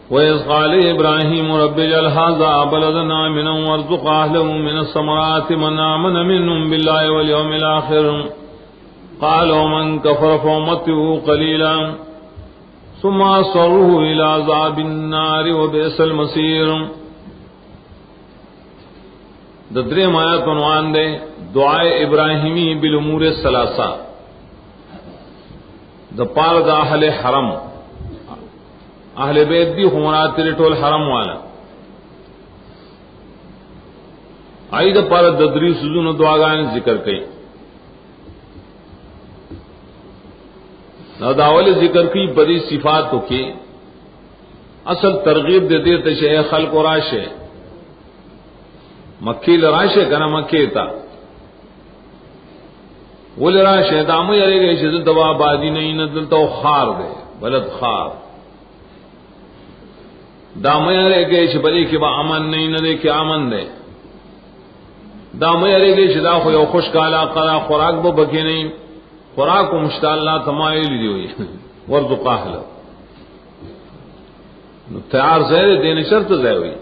وَإِذْ قَالَ إِبْرَاهِيمُ رَبِّ اجْعَلْ هَٰذَا بَلَدًا آمِنًا وَارْزُقْ أَهْلَهُ مِنَ الثَّمَرَاتِ مَنْ آمَنَ مِنْهُم بِاللَّهِ وَالْيَوْمِ الْآخِرِ قَالَ وَمَنْ كَفَرَ فَأُمَتِّعُهُ قَلِيلًا ثُمَّ أَضْطَرُّهُ إِلَىٰ عَذَابِ النَّارِ وَبِئْسَ الْمَصِيرُ. دریم آیت عنوان دے دعائے ابراہیمی بالامور الثلاثہ دا پار دا اہل حرم اہل بیت دی خمرات تیرے ٹول حرم والا آئی دا پار ددری سزون دعاگان ذکر کئی داول ذکر کی بڑی صفاتوں کی اصل ترغیب دے دیتے شے خلق و راشے مکی لراشے کنا مکی تا وہ لراشے دامو یرے گئے شے دوا بادی نہیں ندلتا وہ خار دے بلد خار دامو یرے گئے شے بلی کی با امن نہیں ندے کی امن دے دامو یرے گئے شے دا خو یو خوش کالا قرا خوراک با بکی نہیں خوراک و مشتال اللہ تمائل دی ہوئی ورزو قاہل تیار زہر دینے شرط زہر ہوئی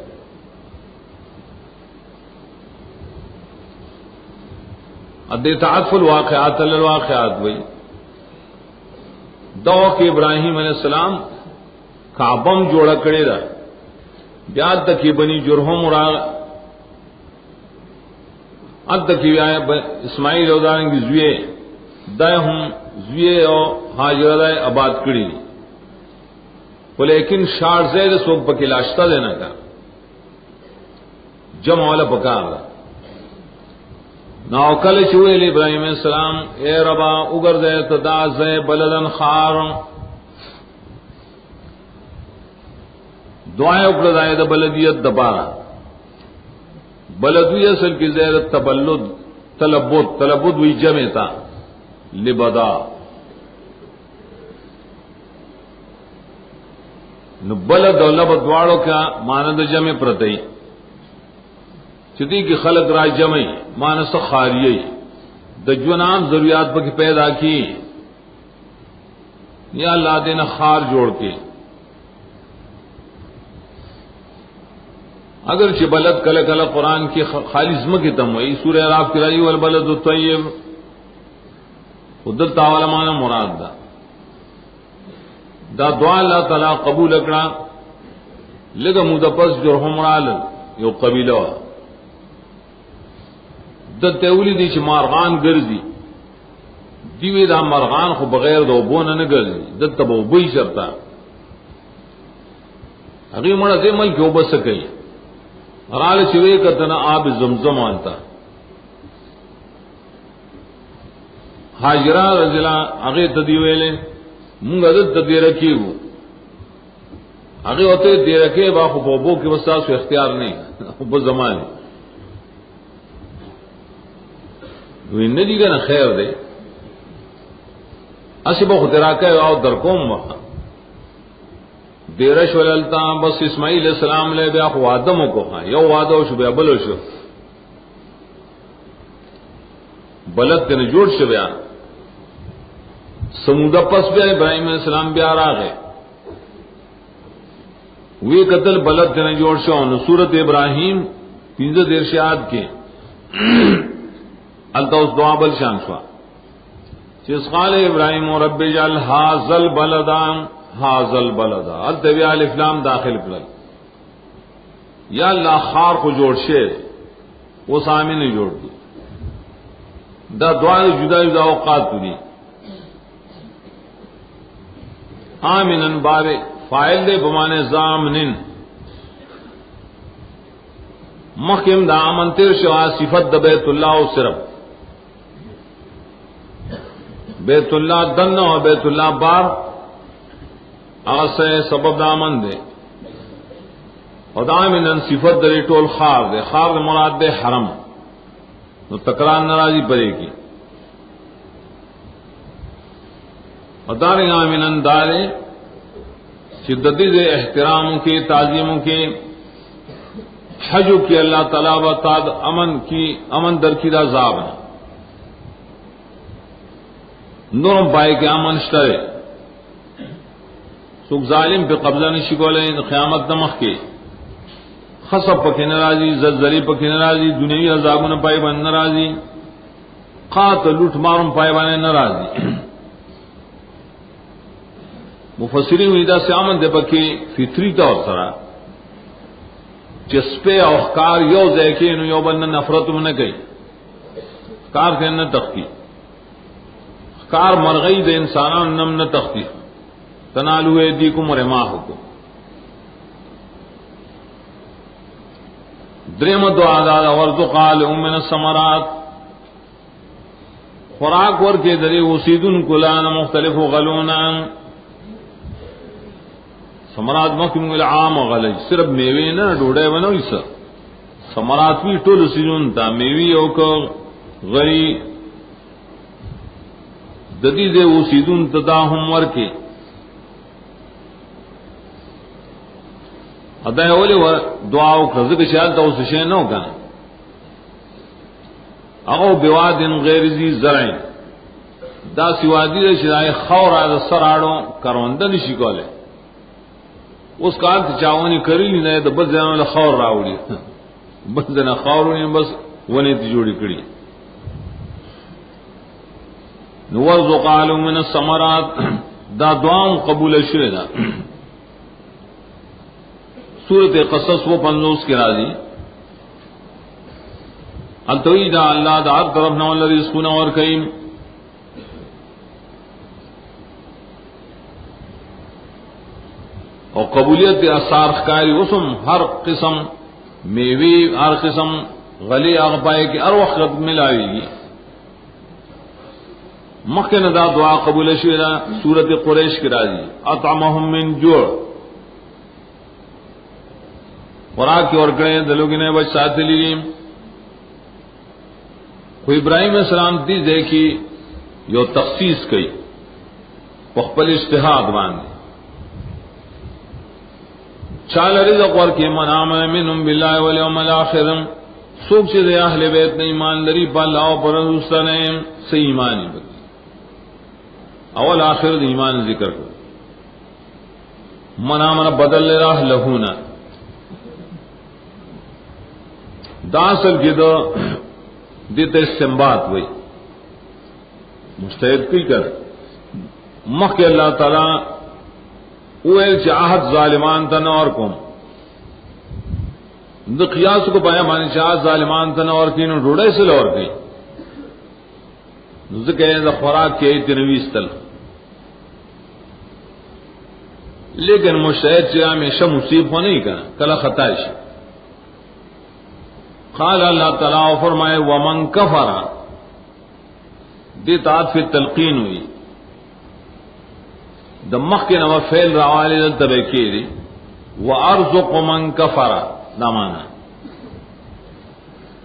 ادے تعطف الواقعات الواقعات وئی دو کہ ابراہیم علیہ السلام کعبم جوڑا کڑے دا بیاد تکی بنی جرہم را اد تکی اسماعیل او دارن کی زویے دائے ہم زویے او حاجرہ دائے آباد کڑی لیکن شاڑ زید سوک پکی لاشتہ دینا کا جمع والا پکار دا ناوکل چوئے لی ابراہیم علیہ السلام اے ربا اگر دے تدا زے بلدن خار دعائیں اکڑ دائے دا بلدیت دبارا بلدوی اصل کی زیر تبلد تلبد وی جمع تا لبدا نو بلد و لبد دوارو کا ماند جمع پرتی چتی کی خلق را جمعی مانس خاریئی دا جونام ضروریات پا کی پیدا کی یا اللہ دینا خار جوڑ کے اگر چی بلد کل کل قرآن کی خالی اسم کی تموئی سورہ اعراف کی رائی والبلد الطیب ادھر تاوالا مانا مراد دا دعا اللہ تعالی قبول اکڑا لگا مدپس جرہم رال یو قبیلہ دتے اولی دی چھ مارغان گرزی دیوی دا مارغان خو بغیر دو بونا نگرزی دتا بو بوئی شرطا اگی مڑا دے ملکی او بس سکی رال چوے کتنا آب زمزم آنتا حاجرہ رضیلہ اگی تدیویلے مونگا دتا دے رکیو اگی ہوتے دے رکے با خو بو کی وستا سو اختیار نہیں بس زمانی ندی کا نا خیر دے اسی بخ تراکہ او در قوم وقت دیرش وللتا بس اسماعیل علیہ السلام لے بیا خو آدمو کو خواہ یو وعدو شو بیا بلو شو بلد تینے جوڑ شو بیا سمودہ پس بیا ابراہیم علیہ السلام بیا راغے وی قتل بلد تینے جوڑ شو سورت ابراہیم 15 درشیات کے التا اس دعا بل شان شوا چیز قال ابراہیم رب اجعل هذا البلد التا بیا الف لام داخل کرل یا اللہ خار کو جوڑ شے وہ سامی نے جوڑ دی دا دعا جدا جدا اوقات دی آمنن باب فائل دے بمانے زامنن مخیم دا آمن تیر شوا صفت دا بیت اللہ و صرف بیت اللہ دن و بیت اللہ بار آسے سبب دامن دے اور دامن صفت دری ٹول خار دے خار دے مراد دے حرم تو تکرار ناراضی پڑے گی اور داریں آمن دارے شدتی دے احتراموں کے تعظیموں کے حجو کی اللہ تعالیٰ و تعد امن در کی عذاب ہے نورم پائے کے امن شترے سوک ظالم پہ قبضہ نشی کولے قیامت نمخ کے خصب پکی نرازی زلزلی پکی نرازی دنیاوی عذابون پائی بان نرازی قاتل لوٹ مارم پائی بان نرازی مفسرین ویدہ سے آمن دے پکی فطری طور سرا چسپے او اخکار یو زیکے انو یو بند نفرتم نکی اخکار کے نہ تختی اخکار مرغی دے انسانان نم نہ تختی تنالو ایدیکم ورماحکم دریم دعا دادا ورزقا لهم من الثمرات خوراک ور کے درے وسیدن کلان مختلف غلونا ثمرات مکم العام غلج صرف میوے نہ ڈوڑے بنوئی سا ثمرات بھی ټول سيزون تا میوي او کو غری ددی دے وسیدن تداهم ور کے ادا اولی و دعا او کزه کے شال تو سے نہ ہوگا او بواد غیر ذی زرع دا سوادی دے شای خور از سراڑو کروندہ نشی کولے اس کار چاونی کری نه د بزنه له خور راوړي بزنه خورونه بس ونی ته جوړی کړي نو ورزقالو من الثمرات دا دعا قبول شوه دا سورۃ قصص و 50 کی راضی التوحید اللہ دا ہر طرف نہ الذی رزقنا اور کریم اور قبولیت اثار خکاری وسم ہر قسم میوی ہر قسم غلی اغپائے کی ہر وقت ملاوی گی مخن دا دعا قبول شویرا سورۃ قریش کی راضی اطعمهم من جوع خوراک کی اور کریں دلوں کی نے بچ ساتھ لی کوئی ابراہیم علیہ السلام دی دیکھی یو تخصیص کی پخپل اجتہاد باندھ چال رزق ور کی من آمن منهم بالله والیوم الاخر سوک سے دے اہل بیت نے ایمان لری با اللہ پر رسول نے صحیح ایمان اول آخر ایمان ذکر کر من آمن بدل راہ لہونا داسل کی دو دیتے استنباط ہوئی مستعد کی کر مخ کے اللہ تعالی اویل چاہت ظالمان تنور کم دو قیاس کو پایا مانی چاہت ظالمان تنور کی انہوں ڈوڑے سے لور گئی ذکر دا خوراک کے تنویس تل لیکن مشاہد چاہا ہمیشہ مصیب ہو نہیں کرنا کلا خطائش قال اللہ تعالیٰ فرمائے ومن کفر دی تعات فی تلقین ہوئی دمخ کے نو فعل راوالی دل تبکی دی وارزق من کفر دامانا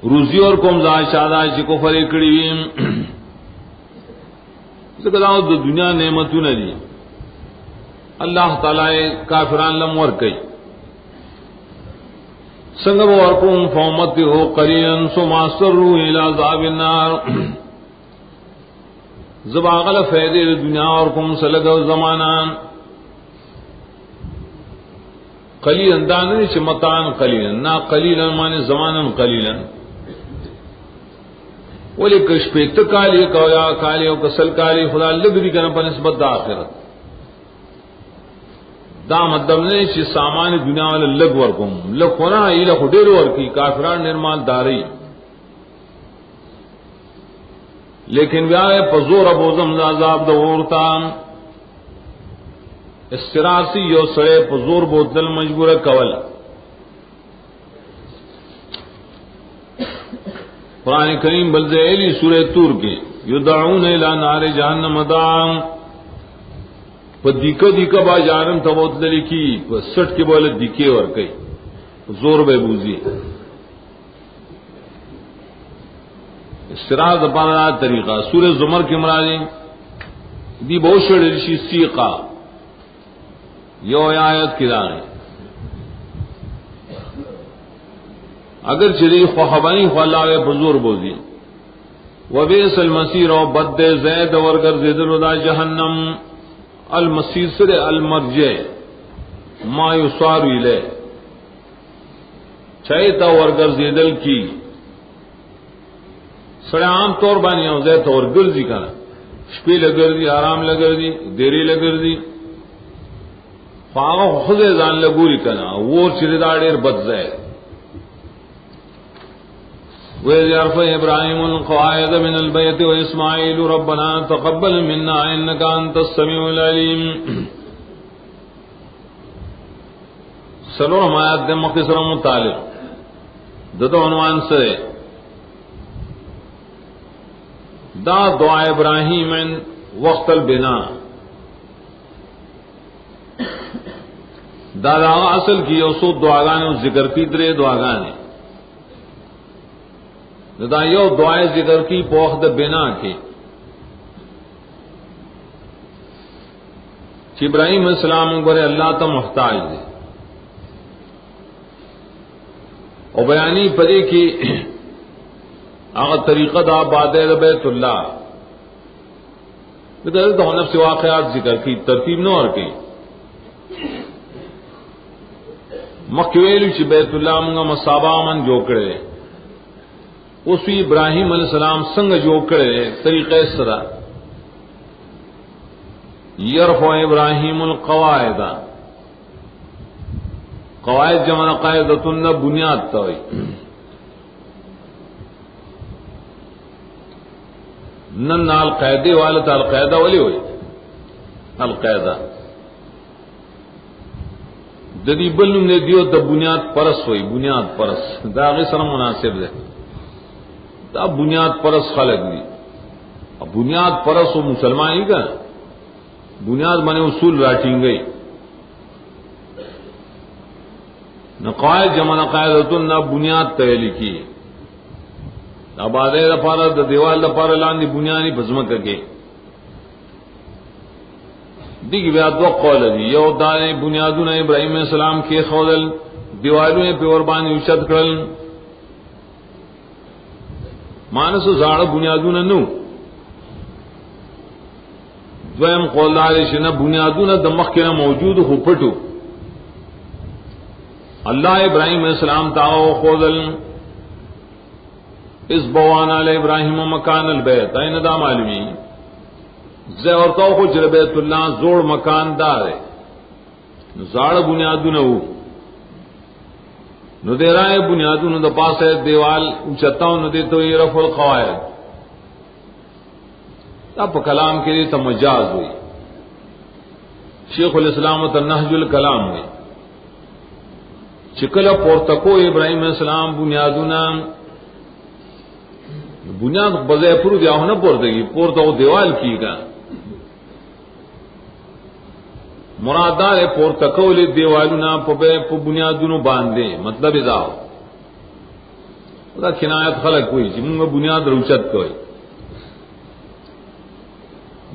روزی اور کم زائد شادہ چی کفر اکڑی ویم ذکر داؤ دو دنیا نعمتوں نے دی اللہ تعالیٰ کافران لمور کئی سنگب ورکم فومتی ہو قریئن سما سرو الى عذاب النار زباغل فیدے دنیا اور کم سلگو زمانان قلیلا داننی چمتان قلیلا نا قلیلا مانے زمانا قلیلا ولی کشپیت کالی کویا کالی و کسل کالی خدا لگری کنا پر نسبت دا آخرت دا مطلب نہیں چی سامان دنیا والا لگ ورکم لگ ہونا ایلہ خودیر ورکی کافران نرمال داری لیکن بیاوے پزور ابوزم عذاب دورتا استراسی یو سڑے پزور بوتل مجبور کول قرآن کریم بلزیلی سورہ تور کے یدعون الى نار جہنم دعام پا دیکا دیکا با جانم تا بہت لکی پا سٹ کے بولے دیکے اور کئی زور بے بوزی استراز دپانا طریقہ سورہ زمر کے مرادی دی بہت شڑی رشی سیقا یو آیت کی دانے اگر چلی خوخبانی خوالاوے بزور بوزی وبیس المسیر و بد زید ورگر زید ردا جہنم المسیر سر المرجع ما یصار الیہ چاہیتا ورگرزیدل کی سڑے عام طور بانی اوزے تو ورگرزی کنا شپی لگردی آرام لگردی دیری لگردی فاغا خود ځان لګوري کنا ور چې دا ډېر بد ځای وإذ يرفع إبراهيم القواعد من البيت وإسماعيل ربنا تقبل منا إنك أنت السميع العليم سلور آیات دے مختصر متعلق دو عنوان سے دا دعا ابراہیم وقت البنا دادا اصل کی اوسو دعاگانے ذکر کی درے دعاگانے دا یو دعائے ذکر کی پوخت بنا کی کہ ابراہیم علیہ السلام گورے اللہ تا محتاج دے اور بیانی پدے کی آغا طریقہ دا بادے بیت اللہ تو نفس واقعات ذکر کی ترتیب نہ اور کی مکویلو چی بیت اللہ منگا مصابہ من جو کرے اسی ابراہیم علیہ السلام سنگ جو کرے طریقہ سرا یرفع ابراہیم القواعد قواعد جمع قاعدتن بنیاد توئی نن القاعدے والا تا القاعدہ ولی ہوئی القاعدہ جدی بلنم نے دیو دا بنیاد پرس ہوئی بنیاد پرس دا غی سر مناسب دے دا بنیاد پرس خلق دی بنیاد پرس و مسلمان ہی کا بنیاد مانے اصول راٹیں گئی نہ قواعد جمع نہ قاعدتن نہ بنیاد تیلی کی آبادے دا پارا دا دیوال دا پارا لاندی بنیادی بزمک کے دیکھ بیا دو قول دی یو دانے بنیادون ابراہیم علیہ السلام کے خودل دیوالوں پہ وربانی اوچت کرل مانسو زاڑ بنیادون نو دویم قول دارش نا بنیادون دا مخینا موجود ہو پٹو اللہ ابراہیم علیہ السلام تاو خودل اس بوانا علی ابراہیم مکان البیت این دا معلومی زی اور تو کو جر بیت اللہ زوڑ مکان دار ہے زاڑ بنیادوں نہ ہو نو دے رائے بنیادوں نہ پاس ہے دیوال اونچتا نہ دے تو یہ رفع القواعد اب کلام کے لیے تمجاز ہوئی شیخ الاسلام نہج الکلام ہوئی چکل پورتکو ابراہیم علیہ السلام بنیادوں بنیاد بزے پر دیا ہونا پورتگی پورتا وہ دیوال کی گا مرادار پورتکول دیوالنا پبے بنیادونو باندھے مطلب ادا دا کنایت خلق ہوئی جی منگا بنیاد روچت کوئی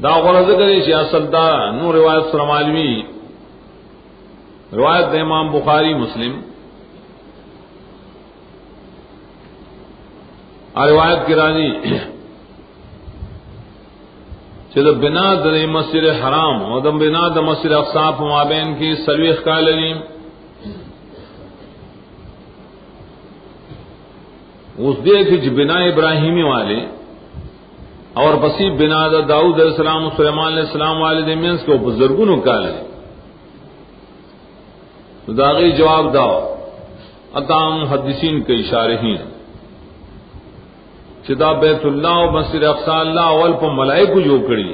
دا غرض کرے چی اصل دا نو روایت سرم عالمی روایت دا امام بخاری مسلم روایت کی راضی چلو بنا در مسجد حرام اور دم بنا د مسجد اقصا مابین کی سلویخ کا للیم اس دے کہ بنا ابراہیمی والے اور بسی بنا دا داؤد علیہ السلام سلیمان علیہ السلام والے درمیان کے بزرگوں کا لے تو داغی جواب داؤ اتام محدثین کے اشارہین چدا بیت اللہ و مسجد اقصا اللہ اول پر ملائکو جو کری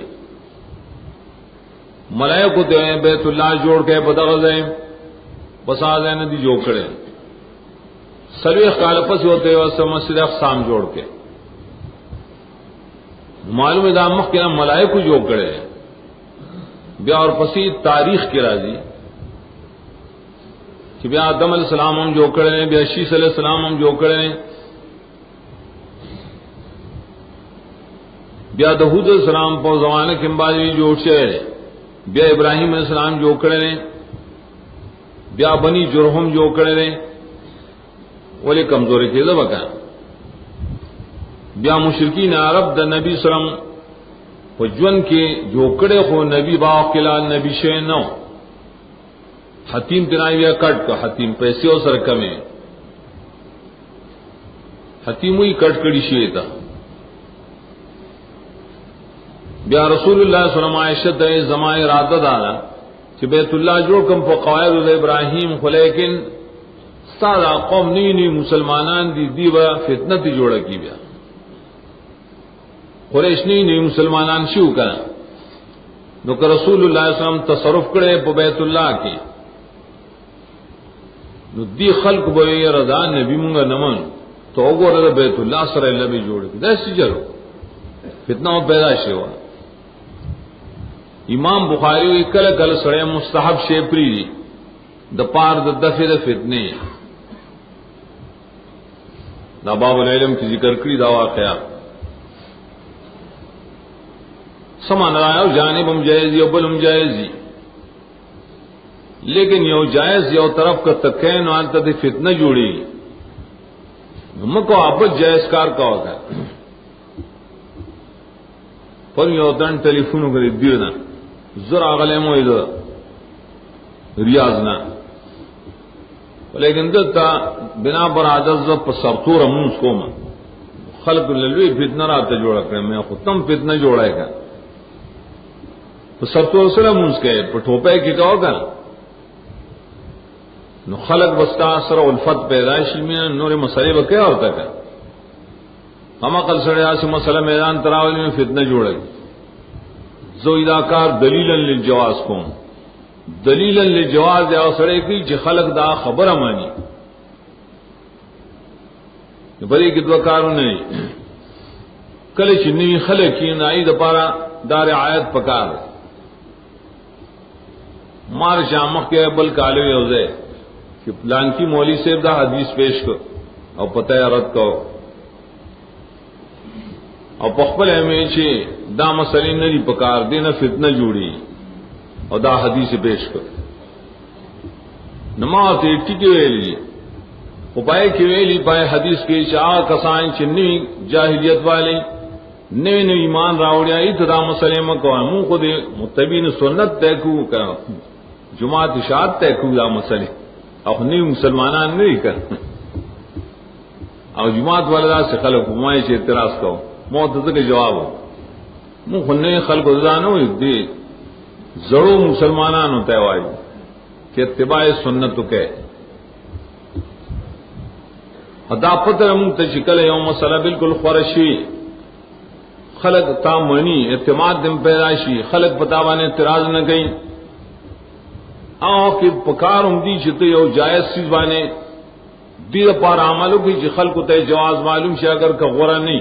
ملائکو دے بیت اللہ جوڑ کے بدغزیں بسازیں ندی جو کرے سلویخ کالپس ہوتے واسے مسجد اقصام جوڑ کے معلوم دا مخ کے ملائکو جو کرے بیا اور پسی تاریخ کی راضی کہ بیا آدم علیہ السلام ہم جو کرے بیا شیس علیہ السلام ہم جو کرے بیا داؤد علیہ السلام پر زمانے کے بعد جو بیا ابراہیم علیہ السلام جو کرے بیا بنی جرہم جو کرے ولی کمزوری کے بکا بیا مشرکین عرب دا نبی سلام جون کے جو کڑے خو نبی باق کے لال نبی شے نو حتیم تناوی کٹ کو حتیم پیسے او سر کمے حتیم ہوئی کٹ کڑی شوی تا بیا رسول اللہ صلی اللہ علیہ وسلم عائشہ تے زمائے ارادہ دانا کہ بیت اللہ جوڑ کم پا قواعد ابراہیم خو لیکن سارا قوم نئی مسلمانان دی با فتنہ تی جوڑا کی بیا قریش نئی مسلمانان شو کنا نو کہ رسول اللہ صلی اللہ علیہ وسلم تصرف کرے پا بیت اللہ کی نو دی خلق بوئی رضا نبی منگا نمن تو اگو رضا بیت اللہ سر اللہ بھی جوڑ کی دا سی جلو فتنہ و پیدا شیوا امام بخاری وی کل کل سڑے مستحب شیپری دی دا پار دا دفع دا فتنے دا باب العلم کی ذکر کری دا واقعہ سمان رائے جانب ہم جائزی و بلم جائزی لیکن یو جائز یو طرف کا تکین آنتا دی فتنہ جوڑی مکو آبت جائز کار کا ہوتا ہے پر یو دن ٹیلیفونوں کری دیرنا زر آغلے موئی دا ریاضنا لیکن دلتا بنا پر عادت پر سرطور امونس کو من خلق للوی فتنہ راتا جوڑا کرے میں خود تم فتنہ جوڑا ہے تو سرطور سر امونس کہے پر ٹھوپے کی کہو گا نو خلق بستا سر الفت پیدائشی میں نور مسئلے با کیا ہوتا ہے ہم اقل سڑے آسی مسئلہ میدان تراولی میں فتنہ جوڑا گی زو اداکار دلیلا للجواز کون دلیلا للجواز یا سڑے کی چی خلق دا خبر امانی بری کی دوکارو نہیں کل چنی خلق کی نائی دا پارا دار آیت پکار مار شامخ کے بل کالوی ہوزے کہ پلانکی مولی صاحب دا حدیث پیش کر اور پتہ رد کو اور پخبل میں چھے دا مسئلے نری پکار دینا فتنہ جوڑی اور دا حدیث پیش کر نماز ٹکی ویلی پائے کی ویلی پائے حدیث کے چاہ کسائن چنی جاہلیت والی نئے نئے ایمان راوڑیا اتدا مسئلے مکو منہ خود متبین سنت تیکو کر جماعت اشاعت تیکو دا مسئلے اور نئی مسلمانان نہیں کر اور جماعت والا سے خلق ہمائے سے اعتراض کرو موت کے جواب ہو منہ خلنے خلق ازانو دی زڑو مسلمانان ہوتا ہے وائی کہ اتباع سنت کہ ادا پتر منہ تشکل یوم مسئلہ بالکل خورشی خلق تا منی اعتماد دم پیدائشی خلق پتاوانے اعتراض نہ گئی آؤ کہ پکار دی چھتے یو جائز چیز بانے دیر پار عملو کی چی خلق تے جواز معلوم شے اگر کا غورا نہیں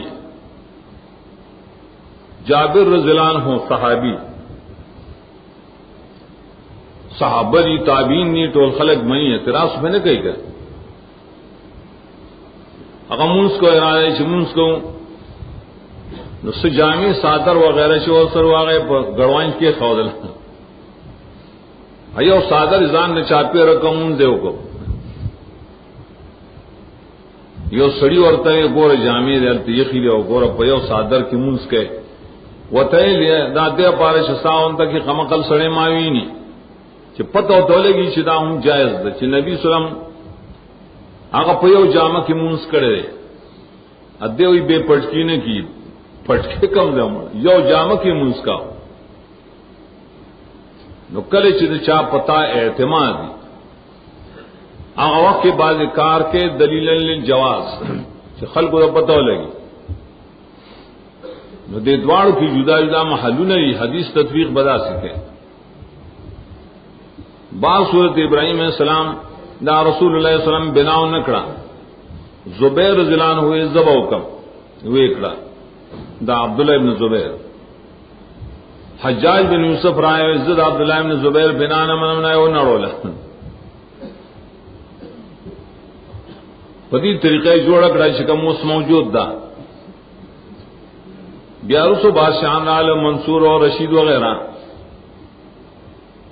جابر رضی اللہ عنہ صحابی صحابری تابعین نی ٹول خلق منی اعتراض میں نے کہی کر اگر منس کو ارادہ چی منس کو نس جامع ساتر وغیرہ شو سر واغے گڑوائن کے خودل ایو صادر ازان نے چاپی رکم دیو کو یو سڑی ورتا ہے گور جامع دلتی یخی لیو گور پیو صادر کی منس کے وتے لیا دادے پارے شساون تک کی قمقل سڑے ماوی نی کہ پتہ تولے گی چدا ہوں جائز دے کہ نبی سلام آگا پیو جامع کی منس کرے ادے ہوئی بے پٹکی نے کی پٹکے کم دے یو جامع کی منس کا نو کلے چھ چا پتا اعتماد آغا وقت کے بعد کار کے دلیل للجواز چھ خلق کو پتہ لگی نو دے دوارو کی جدا جدا محلو نہیں حدیث تطبیق بدا سکے بعض صورت ابراہیم علیہ السلام دا رسول اللہ علیہ السلام بناو نکڑا زبیر رضی اللہ عنہ ہوئے زباو کم ہوئے اکڑا دا عبداللہ ابن زبیر حجاج بن یوسف رائے عزت عبداللہ ابن زبیر بنانا منمنا وہ نڑولا پتی طریقہ جوڑا کڑا شکم اس موجود دا بیارسو بادشاہان رال منصور اور رشید وغیرہ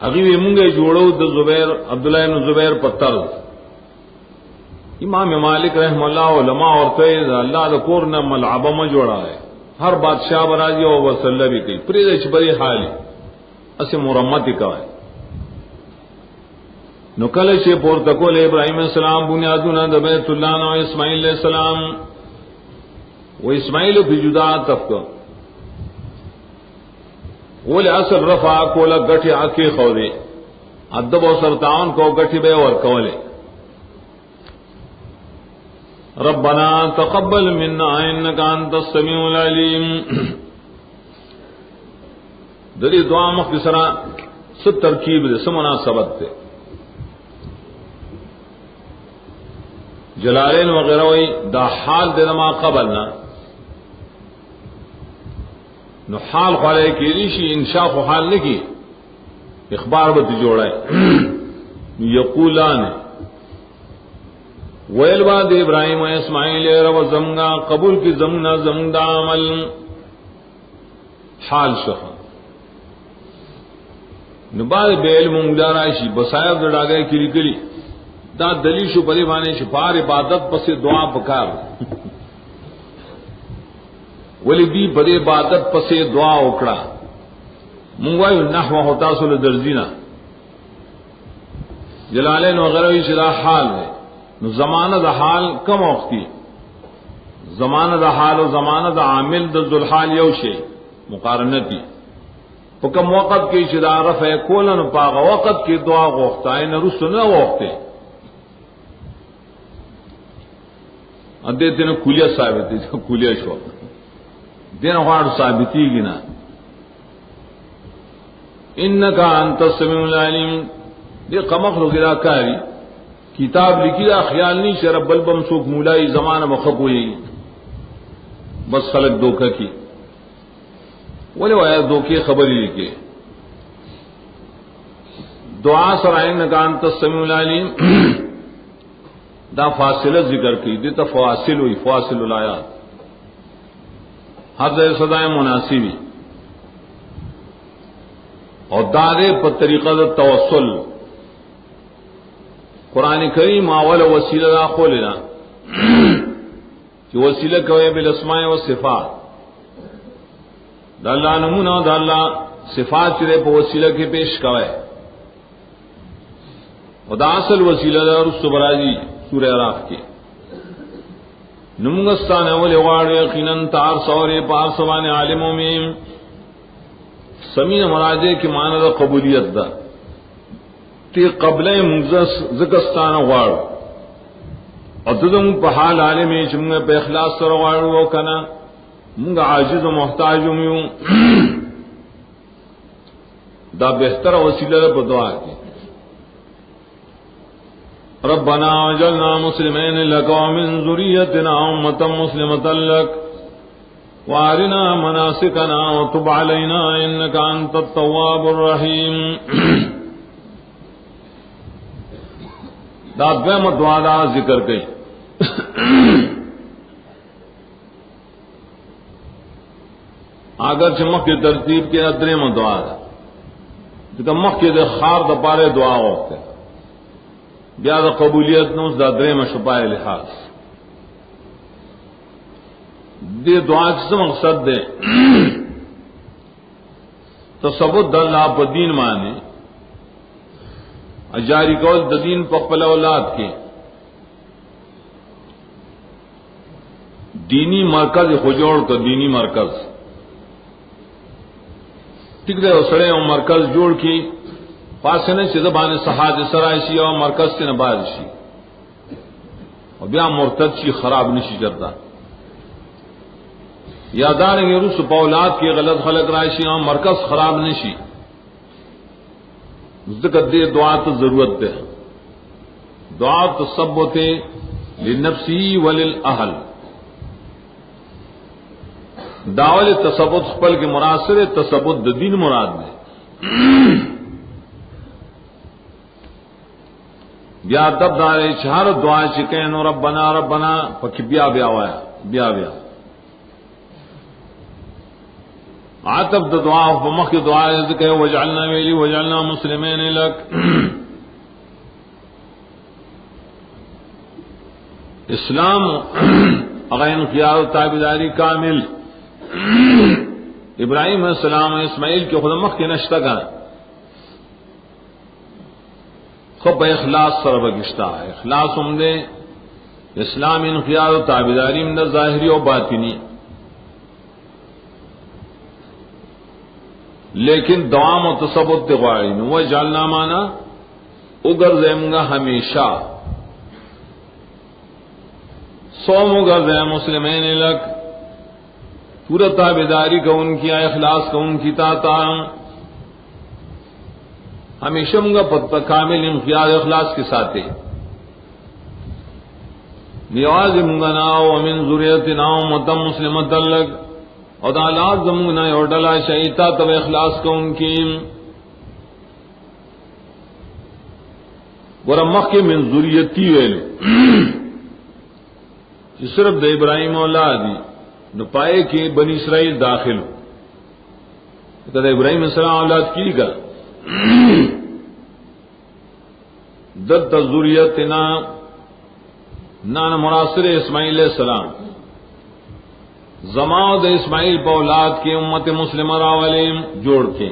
اگیوی منگے جوڑو دا زبیر عبداللہ ابن زبیر پتر امام مالک رحم اللہ علماء اور تیز اللہ دا کورنا ملعبہ میں جوڑا ہے ہر بادشاہ برازی اور وصلہ بھی کئی پریدش بری حالی اسے مرمتی کا ہے نکل سے پورتکول ابراہیم علیہ السلام بنیادنا د بیت اللہ نو اسماعیل علیہ السلام وہ اسماعیل بھی جدا تفک ولی اصل رفع کولا گٹھی آکی خورے ادب و سرطان کو گٹھی بے اور کولے ربنا تقبل منا انك انت السميع العليم دری دعا مختصرا ست ترکیب دے سمناسبت تے جلالین وغیرہ وی دا حال دے ما قبل نا نو حال خالے کی ریشی انشاء خو حال لکی اخبار بت جوڑائے یقولان ویل بعد ابراہیم و اسماعیل رب زمگا قبول کی زمنا زمدا عمل حال شخ نبال بیل مونگداراشی بسائر دڑا گئے کلی کلی دا دلیل شو پری بانے شپار عبادت پس دعا پکار ولی دی پری عبادت پس دعا اکڑا منگوائی نحو ہوتا سل درزینا جلالین وغیرہ شدا حال ہے نو زمانہ دا حال کم وقتی زمانہ دا حال و زمانہ دا عامل دا ذوالحال یو شے مقارنتی پا کم وقت کی شدا رفع کولن پاغا وقت کی دعا غوختا ہے نرسو نہ غوختے دیتے نا کلیہ ثابتی کلیہ شو دین خوار ثابتی گی نا انکا انت السمیع العلیم دی قمق لو گرا کاری کتاب لکھی دا خیال نہیں شرب بلبم سوک مولائی زمانہ مخب ہوئی بس خلق دھوکہ کی ولی وایا دھوکے خبری لکھے دعا سرائن انکا انت السمیع العلیم دا فاصلہ ذکر کی دیتا فواصل ہوئی فواصل الآیات ہر دے صدائے مناسبی اور دارے پر طریقہ دا توسل قرآن کریم اول وسیلہ دا خولنا کہ وسیلہ کوئے بالاسماء والصفات دا اللہ نمونہ دا اللہ صفات چرے پہ وسیلہ کے پیش کوئے اور دا اصل وسیلہ دا رسو براجی سورہ عراف کے نمونگستان اول وار یقیناً تار سورے پار سوان عالموں میں سمین مراجے کی معنی دا قبولیت دا تی قبل مغزس زکستان وار اور تدم پہ حال عالم چمگا پہ اخلاص سر وار وہ کنا منگا عاجز و محتاج ہوں دا بہتر وسیلہ دا دعا کی ربنا وجعلنا مسلمين لك ومن ذريتنا أمة مسلمة لك وارنا مناسكنا وتب علينا إنك أنت التواب الرحيم دا دویم دعا دا ذکر گئی اگر چمک کی ترتیب کے ادریم دعا دا مخ کے خار دا پارے دعا ہوتے بیا دا قبولیت نو دا دریم شپائے لحاظ دی دعا کس مقصد دے تصبت دا اللہ پا دین مانے اجاری کول دا دین پا قبل اولاد کے دینی مرکز خجوڑ کا دینی مرکز ٹھیک دے اسڑے اور مرکز جوڑ کی پاسنے سے زبان صحاد سرائشی اور مرکز سے نبازشی اور بیا مرتد شی خراب نشی کرتا یادار گے رس پولاد کی غلط خلق رائشی اور مرکز خراب نشی ذکر دے دعا تو ضرورت دے دعا تو سب ہوتے لنفسی وللأہل داول تصبت خپل کے مراسر تصبت دین مراد دے بیا دب دارے چہار دعا چکین ربنا ربنا پکی بیا بیا وایا بیا بیا عاتب دعا فمخ دعا ذکر وجعلنا ویلی وجعلنا مسلمین لک اسلام اغین خیار تابداری کامل ابراہیم علیہ السلام اسماعیل کے خود مخ کے نشتہ کا خب اخلاص سر بگشتا اخلاص ہم دے اسلام انقیاد و تابعداری من ظاہری و باطنی، لیکن دوام و تصبت تغواری نو جالنا مانا اگر زیمگا ہمیشہ سوم اگر زیم مسلمین لک پورا تابعداری کا ان کی اخلاص کا ان کی تاتا ہمیشہ منگا پتہ کامل انقیاد اخلاص کے ساتھ نیواز منگا ناو ومن ذریت ناو متم مسلمت لک اور دالات زمونگنا یوڈلا شہیتا تب اخلاص کا ان کی ورمخ کے من ذریتی ویلو جو صرف دا ابراہیم اولادی نو پائے کہ بنی اسرائیل داخل ہو دا ابراہیم السلام اولاد کی گا دت ذریتنا نان مناصر اسماعیل علیہ السلام زماؤ د اسماعیل پا اولاد کے امت مسلمہ راولیم جوڑ کے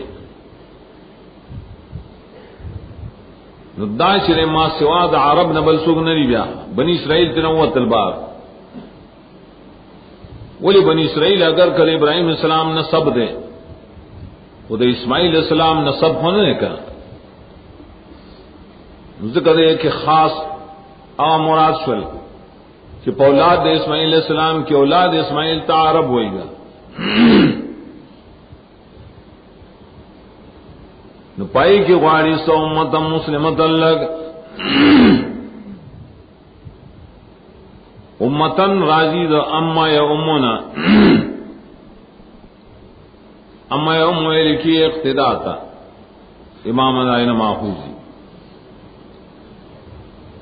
دا شرے ما سوا دا عرب نبل سوگ نری بیا بنی اسرائیل تنوت الباب ولی بنی اسرائیل اگر کل ابراہیم السلام نسب دے وہ دا اسماعیل السلام نسب ہونے کا ذکر ہے کہ خاص عام مراد شل کہ اولاد اسماعیل علیہ السلام کی اولاد اسماعیل تا عرب ہوئے گا نو پائی کی غاری سو امتا مسلمت لگ امتن راضی دا اما یا امنا اما یا ام لکی اقتدا تا امام دائن ماخوذی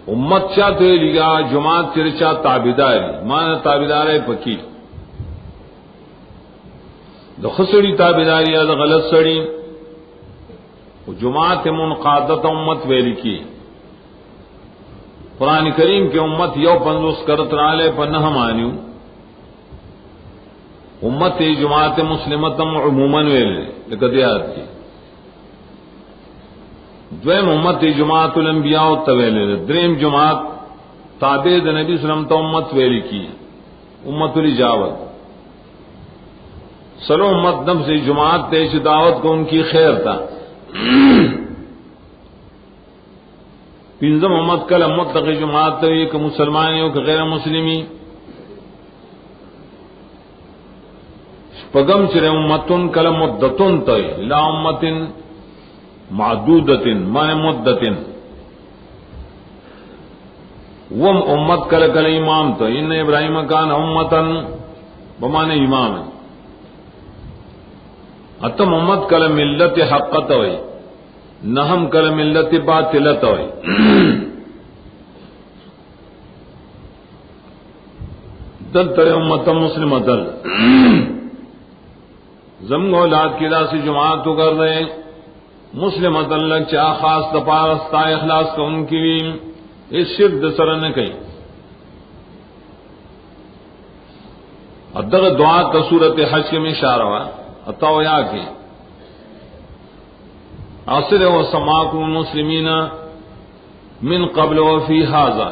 امت چاہتے لگا جماعت چرچا تابداری مانا تابدار پکی دا خسڑی تابداری یا دا غلط سڑی جماعت منقادت امت ویلی کی قرآن کریم کے امت یو پندوس کرت رالے پر نہ مانیو امت جماعت مسلمتم عموماً ویلے لکدیات کی دویم امت جماعت الانبیاء طویلے دریم جماعت تابع دا نبی صلی اللہ علیہ وسلم تا امت ویلی کی امت الاجابت سلو امت نم سے جماعت تیش دعوت کو ان کی خیر تھا پنزم امت کل امت تقی جماعت توی کہ مسلمانی ہو کہ غیر مسلمی پگم چرے امتن کل مدتن توی لا امتن معدودتن مان مدتن وم امت کل کل امام تو ان ابراہیم کان امتن بمان امام اتم امت کل ملت حقت ہوئی نہم کل ملت باطلت ہوئی دل ترے امت مسلم دل زمگ اولاد کی راسی جماعت تو کر رہے مسلم دل چاہ خاص دپارستا اخلاص کا ان کی اس شرک دسر نے کہی ادغ دعا کا صورت حج کے میں اشارہ ہوا اتاو یا کہ عصر و سماکم المسلمین من قبل وفی حاضا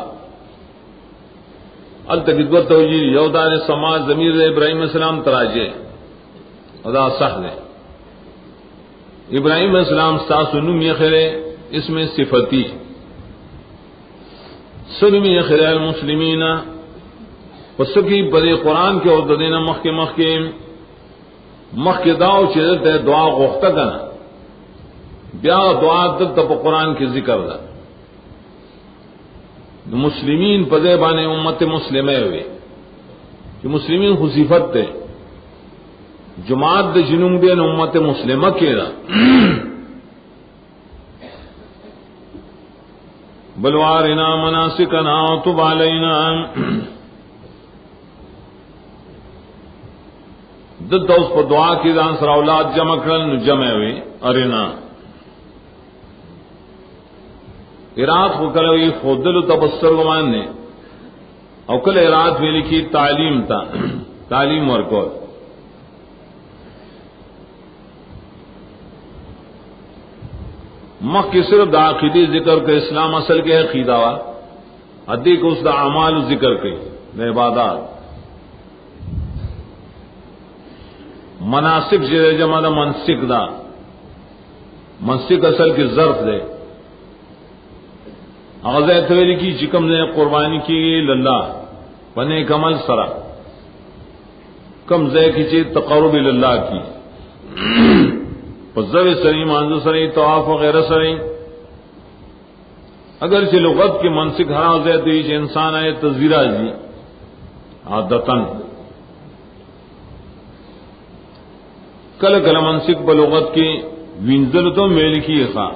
التقدوت توجیر یودار سما ضمیر ابراہیم السلام تراجے ادا صح دے ابراہیم السلام ساسنم یخرے اس میں صفتی سنم یخرے المسلمین وسکی بڑے قرآن کے اور دینا مخ کے داؤ چیزت ہے دعا غختہ کنا بیا دعا دل تب قرآن کے ذکر دا مسلمین پدے بانے امت مسلمے ہوئے کہ مسلمین خصیفت تے جماعت دے جنوم دے امت مسلمہ کے دا بلوارنا مناسکنا وتب علینا دد اس پر دعا کی دان سر اولاد جمع کرن جمع ہوئے ارنا اراد کو کلوی خودل تبصر گمان نے او کل اراد میں لکھی تعلیم تا تعلیم ورکو مخ کی صرف دا عقیدی ذکر کے اسلام اصل کے عقیدہ وا ادی کو اس دا اعمال ذکر کے دا عبادات مناسک سے جمع دا منسک دا منسک اصل کی ظرف دے اغزہ تویلی کی چکم نے قربانی کی للہ پنے کمل سرا کم زے کی چیز تقرب للہ کی پزر سری مانزو سری طواف وغیرہ سری اگر چھ لغت کی منسک ہرا زیدی چھ انسان آئے تذیرہ جی عادتاً کل کل منسک بلغت کی وینزل تو میل کی خواہ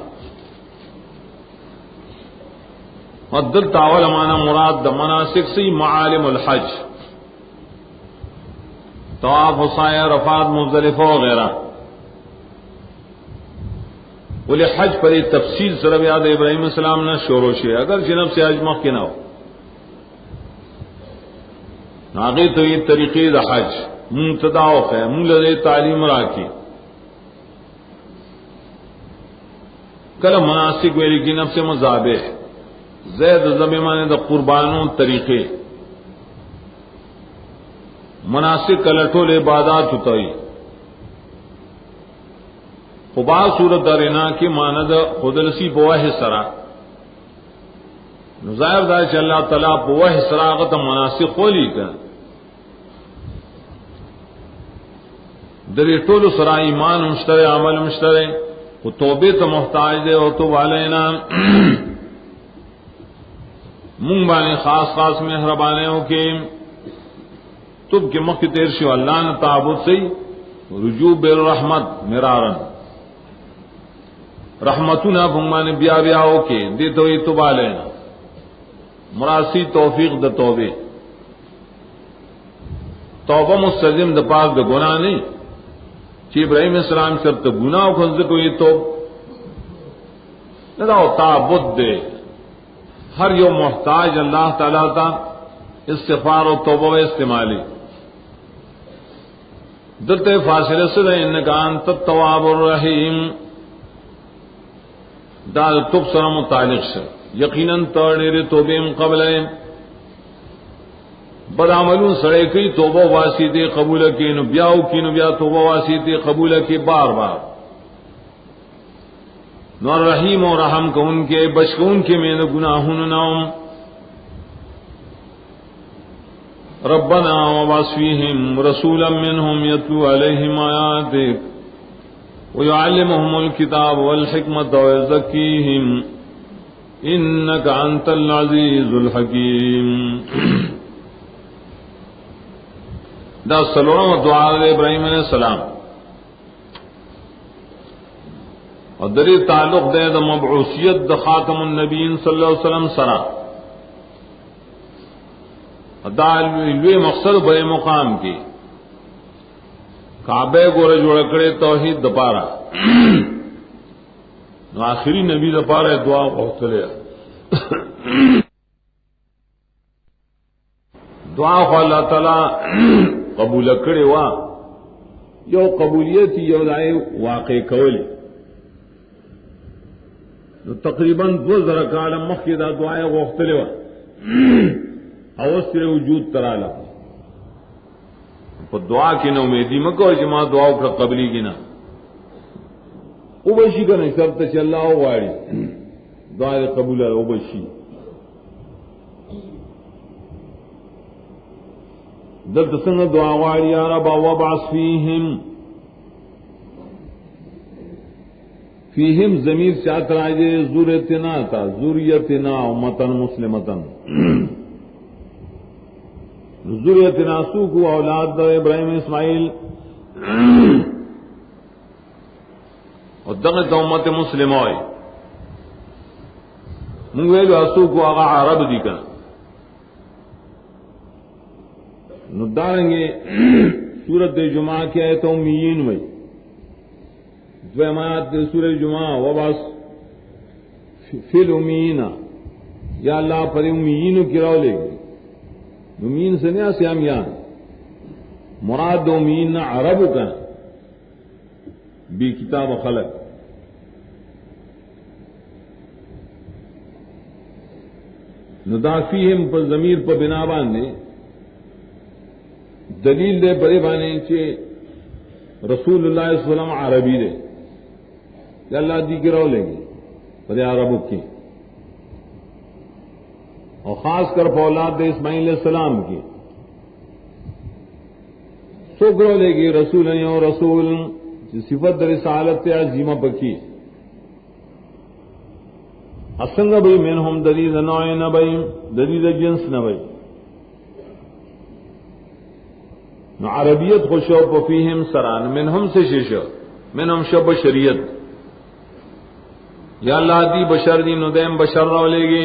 اور دل تاول مانا مراد دا مناسک سی معالم الحج طواف حسائے رفات مزدلفہ وغیرہ بولے حج پر تفصیل سرب یاد ابراہیم السلام نے شوروش ہے اگر جنب سے حج مخ کے نہ ہو آگے تو یہ طریقے دا حج متداوق ہے مولد تعلیم راکی کل مناسک ویلی کی نفس مذابح زید زمیمان دا قربانوں طریقے مناسک کلٹول عبادات ہوتائی خبا صورت دارینا کی ماند خودلسی بواہ سرا نظائر دار چا اللہ تعالیٰ بواہ سراغت مناسک خولی کر دری طول سرا ایمان مشترے عمل مشترے وہ توبے تو محتاج دے اور تو والینا منگ بانے خاص خاص مہربانیوں کے تب کے مخ تیرشی اللہ نے تعبد سے رجوع بالرحمت مرارن رحمتنا بھنگمانے بیا بیا ہو کے دے تو یہ تبا لینا مراسی توفیق دا توبے توبہ مستلزم دا پاک دا گناہ نہیں کہ ابراہیم السلام شرط گناہ خنز کو یہ تو نہ تعبد دے ہر یو محتاج اللہ تعالیٰ تا استغفار و توبہ و استعمالی دلتے فاصلے سے دے انکا انت التواب الرحیم دا تب سر متعلق سے یقیناً تاڑیر توبیم قبل بدعملون سڑے کی توبہ واسطے قبول کی نبیاؤ کی نبیا توبہ واسطے قبول کی بار بار نور رحیم و رحم کو ان کے بشکون کے میں گناہوں نوم ربنا وبعث رسولا منهم يتلو عليهم آياتك ويعلمهم الكتاب والحكمة ويزكيهم إنك أنت العزيز الحكيم دا سلورم دعا ابراہیم علیہ السلام اور دری تعلق دے دا مبعوثیت دا خاتم النبیین صلی اللہ علیہ وسلم سرا دا لوی مقصد بے مقام کی کعبے گورے جوڑکڑے توحید دپارا آخری نبی دپارا دعا بہت لیا دعا خو اللہ تعالی قبول کرے وا یو قبولیت یو دائے واقع کولی تقریباً 2000 کال مخی دا دعائے وقت لوا اوس تیرے وجود ترالا پر دعا کی نہ امیدی مکو جما دعا پر قبلی کی نہ او بشی کا نہیں شرط چ اللہ واڑی دعا قبول ہے او بشی دل سنگ دعا واڑی یا رب وبعث فیہم ضمیر چاہت راجے ذریتنا تھا ذریتنا امتن مسلمتن ذریتنا سو کو اولاد دا ابراہیم اسماعیل اور دغت امت مسلم ہوئی منگویلو اسو کو آغا عرب دی کنا نداریں گے سورت جمعہ کی آیت امیین ہوئی دویمات سورہ جمعہ وباس فی الامیین یا اللہ پر امیین کی رو لے گی امیین سے نیا سیامیان مراد امیین عرب کا بی کتاب خلق ندافیہم پر ضمیر پر بنا باندھے دلیل دے بڑے بانے چے رسول اللہ صلی اللہ علیہ وسلم عربی دے کہ اللہ دی گراؤ لیں گے بڑے عربوں کی، اور خاص کر اولاد دے اسماعیل علیہ السلام کی سو گرو لے گی رسول اور رسول صفت رسالت عظیمہ پکی اسنگ بھئی منہم دلیل نوع نہ بھئی دلیل جنس نہ بھئی نو عربیت خوشو پفیہم سران منہم سے شیشو منہم شب شریعت یا اللہ دی بشر دی ندیم بشر رو لے گی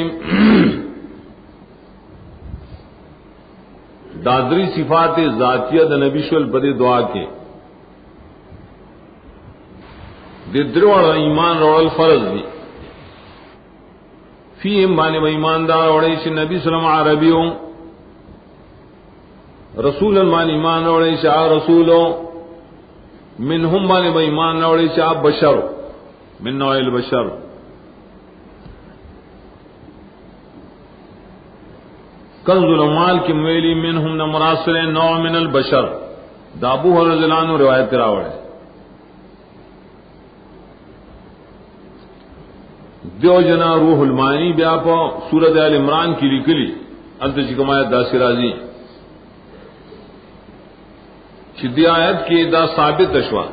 دادری صفات ذاتیہ دا نبی شل پدی دعا کے ددروڑ ایمان روڑ فرض دی فیہم بانے با ایماندار اوڑے چھ نبی سلم عربیوں رسول مان ایمان اوڑے چھ رسولوں منہم بانے با ایمان اوڑے چھ بشر من نوع البشر کنز الاموال کی مویلی منہم نمراسل نوع من البشر دابو رضی اللہ عنہ روایت کراوڑے دیو جنا روح المعانی بیا پا سورت آل عمران کی لکلی انت چکم آیت دا سرازی چی آیت کی دا ثابت اشوا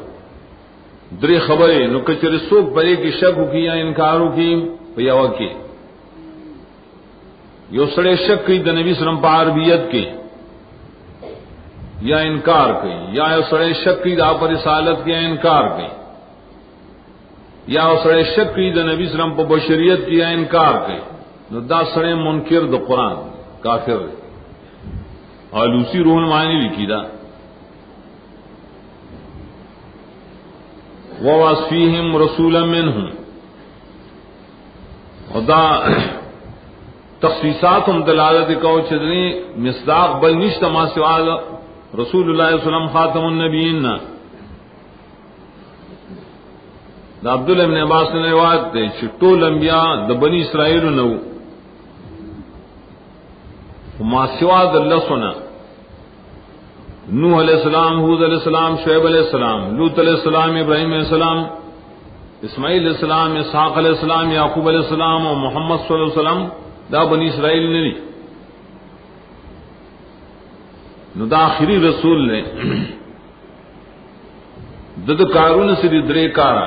دری خبریں نو کچر سوک پرے کی شک کی یا انکارو کی پیاوا کی یو سڑے شک کی دا نبی صلی اللہ علیہ وسلم پا عربیت کی یا انکار کی یا یو سڑے شک کی دا پر رسالت کی یا انکار کی یا سڑے شک کی دا نبی صلی اللہ علیہ وسلم پا بشریت کی یا انکار کی نو دا سڑے منکر دا قرآن کافر آلوسی روح المعانی لکی دا وَوَاسْفِيهِمْ رَسُولًا مِّنْهُمْ خدا تخصیصات ہم دلالت کو چدنی مصداق بل نشت ما سوال رسول اللہ صلی اللہ علیہ وسلم خاتم النبیین دا عبداللہ ابن عباس نے روایت دے ٹول انبیاء د بنی اسرائیل نو ما سوا اللہ سنا نوح علیہ السلام حود علیہ السلام شعیب علیہ السلام لوط علیہ السلام ابراہیم علیہ السلام اسماعیل علیہ السلام اسحاق علیہ السلام یعقوب علیہ السلام اور محمد صلی اللہ علیہ وسلم دا بنی اسرائیل نے نو دا آخری رسول نے دد کارون سے درے کارا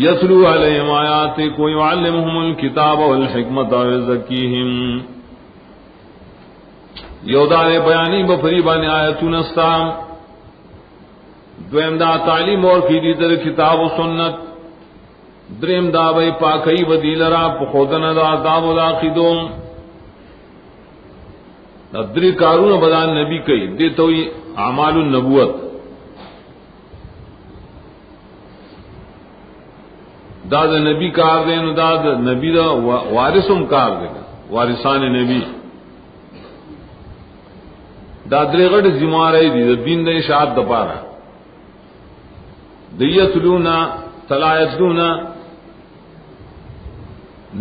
یتلو علیہم آیات کو یعلمہم الکتاب والحکمت ویزکیہم یودار بیانی بفریبان آیتون استام دویم دا تعلیم اور کی دیتر کتاب و سنت دریم دا بے پاکی بدیل را پخودن دا عذاب و دا قیدوم دا دری کارون بدان نبی کئی دیتوی اعمال النبوت دا دا نبی کار دین دا دا نبی دا وارثم کار دین وارثان نبی دا درې غټ ذمہارې دي د دین د اشاعت د پاره دیتلونا تلایتلونا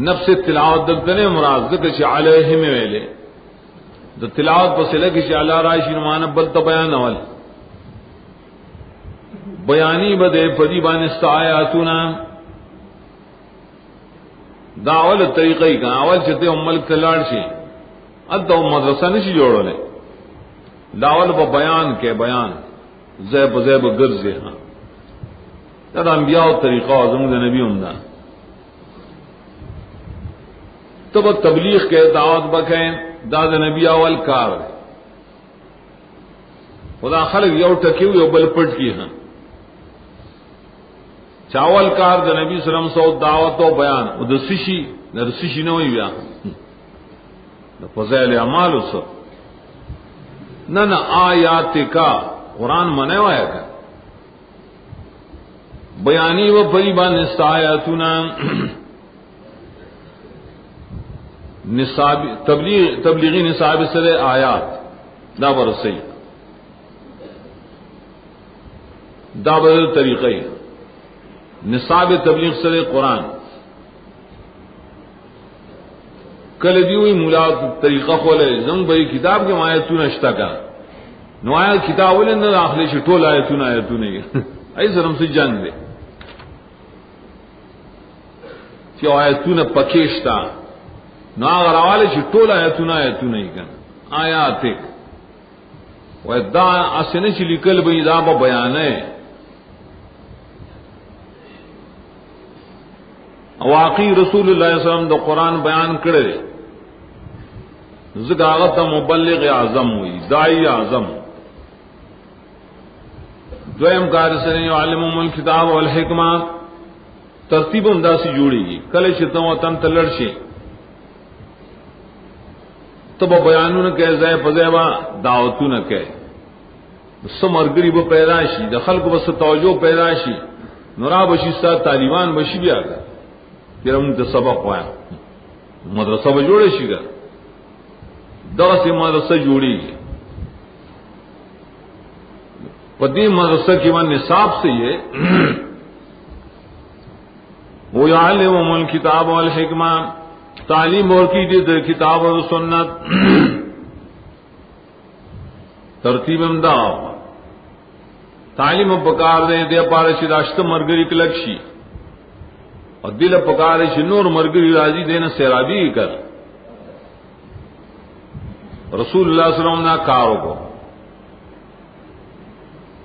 نفس تلاوت دغه مراد ذکر چې علیهم ویلې د تلاوت په سله کې چې الله راشي نو بل ته بیان اول بیانی بده پدی باندې استایاتنا دا اول طریقې کا اول چې ته ملک تلاړ شي اته مدرسه نشي جوړولې داول با بیان کے بیان زیب زیب گرزے ہاں دا انبیاء طریقہ عظم دا نبی عمدہ تب تبلیغ کے دعوت بکیں دا نبی اول کار خدا خلق یو ٹکیو یو بل پٹ کی ہاں چاول کار دا نبی صلی اللہ علیہ وسلم دعوت و بیان او دا سشی نوی بیا دا فضائل اعمال اس نہ آیات کا قرآن منے ہوا ہے بیانی و فریبا نستایاتنا نصاب تبلیغی نصاب سر آیات دا برسی دا بدل طریقے نصاب تبلیغ سر قرآن کل دیوی مولا طریقہ کھولے زنگ بھئی کتاب کے آیتون اشتا کا نو آیت کتاب ولے نہ داخلے سے ٹول آیتون ایسے ہم سے جنگ دے کہ آیتون پکیشتا نو اگر آوالے سے ٹول آیتون کن آیات ایک دا اسنے چلی کل بھئی دا با بیان ہے واقعی رسول اللہ صلی اللہ علیہ وسلم دا قرآن بیان کرے زکاغت مبلغ اعظم ہوئی دائی اعظم دویم کار سنے علمهم الکتاب والحکمہ ترتیب انداز سے جوڑی گی کل شتوں وطن تلڑشی تب بیانوں نہ کہہ زائے پزیبا دعوتوں نہ کہہ سمرگری وہ پیداشی دخل کو بس توجہ پیداشی نورا بشی سا طالبان بشی بھی آگا پھر ہم نے سبق پایا مدرسہ بجوڑے شی گا درس مدرسہ جوڑی گی پدی مدرسہ کی من نصاب سے یہ وہ یعلمهم الکتاب والحکمہ تعلیم اور کی دی کتاب اور سنت ترتیب امدا تعلیم پکار دے دے پارشی داشت مرگری کلکشی اور دل پکار نور مرگری راضی دینا سیرابی کر رسول اللہ صلی اللہ علیہ وسلم نے کارو کو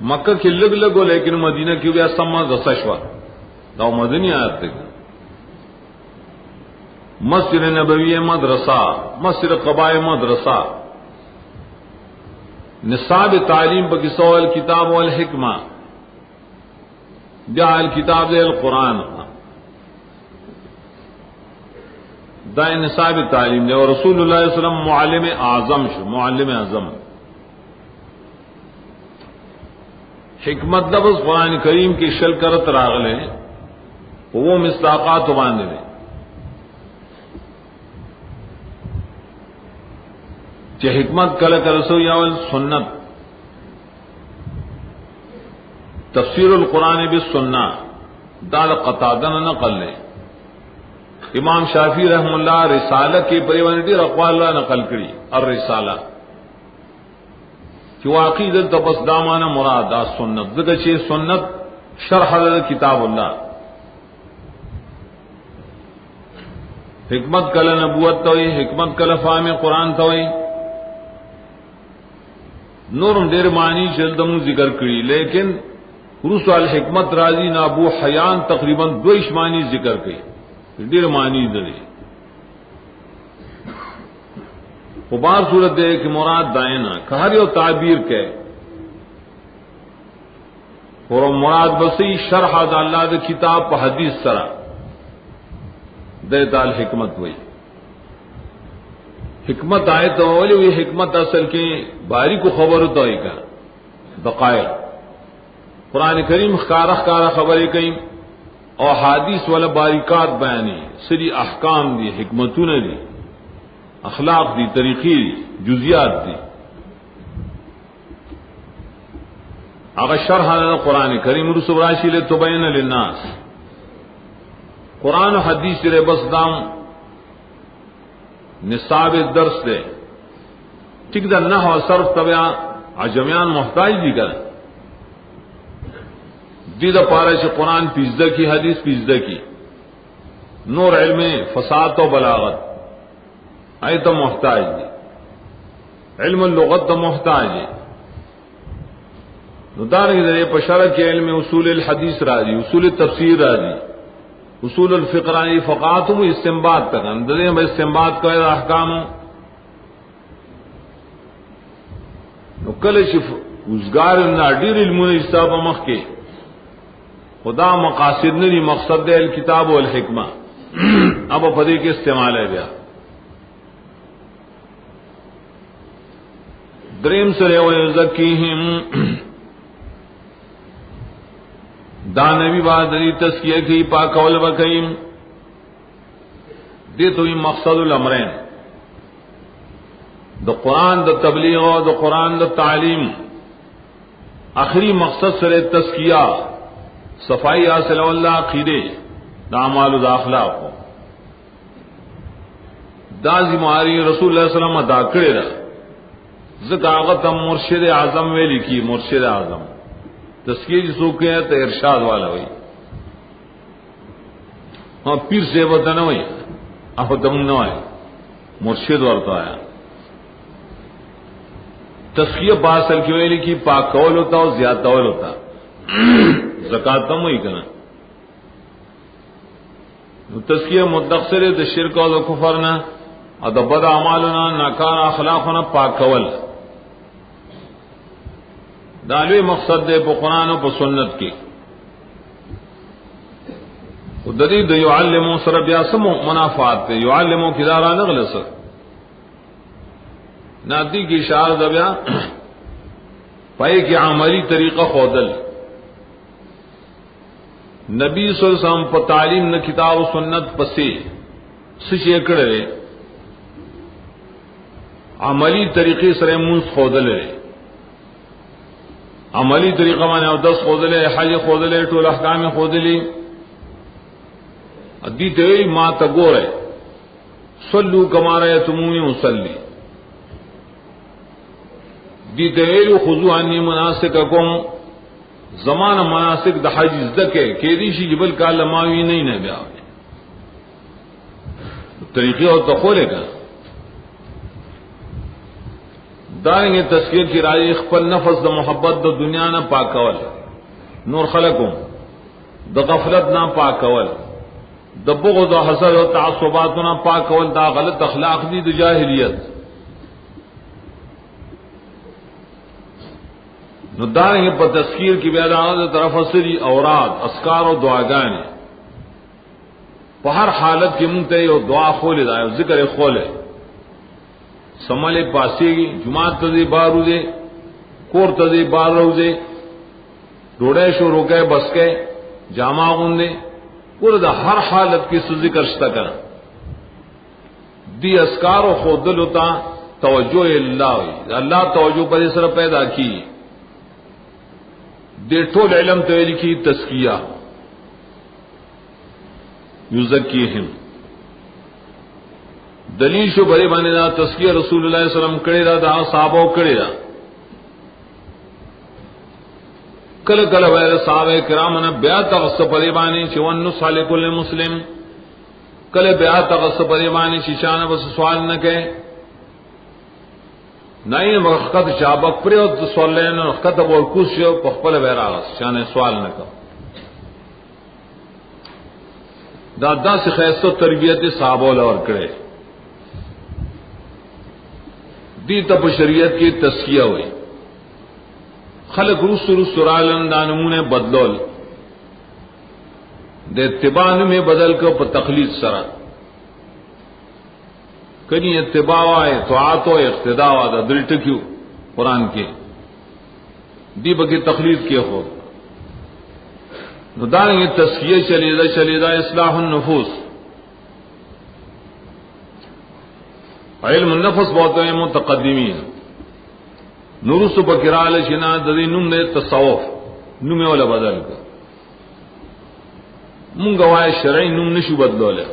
مکہ کی لگ لگو لیکن مدینہ کی گیا سمد رسشوا داو مدنی آیت تک مسجد نبوی مدرسہ مسجد قبائے مدرسہ نصاب تعلیم پر کسو الکتاب والحکمہ جا الکتاب دے القرآن دائیں نصاب تعلیم دے اور رسول اللہ علیہ وسلم معلم اعظم شو معلم اعظم حکمت لفظ قرآن کریم کی شل کرت راغلے وہ مصداقات باندھے لے چہ حکمت کل کرسو یا سنت تفسیر القرآن بالسنہ دال قطادہ نقل لے امام شافعی رحم اللہ رسالہ کے پریوانٹی اقوال اللہ نقل کری الرسالہ کہ واقعی دل تپس دامانا مراد دا سنت ذکر چھ سنت شرح کتاب اللہ حکمت کل نبوت توئی حکمت کل فہم قرآن توئی نورم دیر معنی چلدم ذکر کری لیکن رسو الحکمت راضی نابو حیان تقریباً دویش معنی ذکر کری دیر معنی دلی وہ بار صورت دے کہ مراد دائنا کہر یو تعبیر کے اور مراد بسی شرح دا اللہ دا کتاب پا حدیث سرا دیتا الحکمت ہوئی حکمت آئے تو اولی ہوئی حکمت اصل کی باری کو خبر تو ہی کا دقائق قرآن کریم خارہ خبریں کہیں اور حدیث والا باریکات بیانی سری احکام دی حکمتوں نے دی اخلاق دی طریقی دی جزیات دی اگر شرح قرآن کریم رسول راشی لے تبین للناس قرآن و حدیث رے بس دام نصاب درس دے ٹھیک دا نحو و صرف طبعا عجمیان محتاج دی کر دید پارے سے قرآن پیزدہ کی حدیث پیزدہ کی نور علم فساد و بلاغت آئی تو محتاج دی علم اللغت تو محتاج ہے ندار کی ذریعے پشارہ کے علم اصول الحدیث راضی اصول تفسیر راضی اصول الفقرانی فقات ہوں استنباط تک اندرے میں استنباط کا احکام ہوں کل شف ازگار ناڈیر علم حساب مخ کے خدا مقاصد نہیں مقصد دے الکتاب والحکمہ اب فدی کے استعمال ہے گیا دریم سرے وَيُزَكِّيهِمْ دانوی بادری تزکیہ کی پاکول بکیم دے تو مقصد الامرین دا قرآن دا تبلیغ و دا قرآن دا تعلیم آخری مقصد سرے تزکیہ صفائی حاصل اللہ عقیدے دا اعمال و دا اخلاق دازی ماری رسول اللہ صلی اللہ علیہ وسلم ادا کرے رہا زکاغت مرشد اعظم میں لکھی مرشد اعظم تذکیر جسو کے تو ارشاد والا ہوئی ہاں پیر سے بتا نہ ہوئی آپ دم نہ آئے مرشد ورتا آیا تذکیہ باسل کی وجہ لکھی پاک قول ہوتا اور زیادہ قول ہوتا زکات تم ہوئی کنا تذکیہ مدخر ہے شرک اور کفر نہ ادبد اعمالنا ناکار اخلاقنا پاک قول دالوی مقصد دے پا قرآن و پا سنت کی ددی دو یعلمو سر بیا سم منافعات تے یعلمو کی دارا نغل سر نادی کی اشارہ دبیا پائے کی عملی طریقہ خودل نبی صلی اللہ علیہ وسلم پا تعلیم نہ کتاب و سنت پسی سشے کڑے عملی طریقے سر منس خودل ہے عملی طریقہ مانے او 10 خودلے حج خودلے ټول احکام خودلی ادی ته ما ته ګوره صلو کما رایتمونی مصلی دی ته خذو انی مناسککم زمان مناسک د حج زکه کې دي شي جبل کاله ماوی نه بیا طریقې او تخوله کا دائیں تذکیر کی رائے خپل نفس د محبت د دنیا نہ پاکول نور خلقم د غفلت نہ پاکول د بغض و حسد و تعصبات نہ پاکول دا غلط اخلاق دی د جاہلیت نو دائیں پر تذکیر کی بیان طرف اثری اوراد اذکار و دعاگان په هر حالت کې مونږ ته یو دعا خولې دا یو ذکر خولې سمالے پاسی جماعت تدی بارو دے کور تدی بار رو دے روڑے شو روکے بس کے جامع گندے پورا دا ہر حالت کی ذکر شتا کرا دی اسکار و خودل ہوتا توجہ اللہ ہوئی اللہ توجہ پر اسر پیدا کی دے ٹول علم تویلی کی تزکیہ یزکیہم دلیل شو بڑے بانے دا تزکیہ رسول اللہ علیہ وسلم کرے دا صحابہ کرے دا کل کل ویر صحابہ کرام نے بیعت غصہ پڑے بانے چون نصح لکل مسلم کل بیعت غصہ پڑے بانے چشانہ بس سوال نہ کہے نہیں وقت چابک پرے اور سوال لینا وقت اور کچھ پخپل ویر آغاز شانے سوال نہ کہو دادا سے خیست و تربیت صحابہ لور کرے دی تب شریعت کی تزکیہ ہوئی خلق رس رالن دانمون بدلول دے اتباع میں بدل کر پر تقلید سرا کنی اتباع آئے طاعت و اقتداء دا دلٹ کیوں قرآن کے دی بکی تقلید کے ہو دان یہ تزکیہ چلیدہ اصلاح النفوس علم النفس بہت ہے متقدمین نورس بکرال شنا ددی نم نے تصوف نم والا بدل کر منگوائے شرعی نم نشو بدلو لے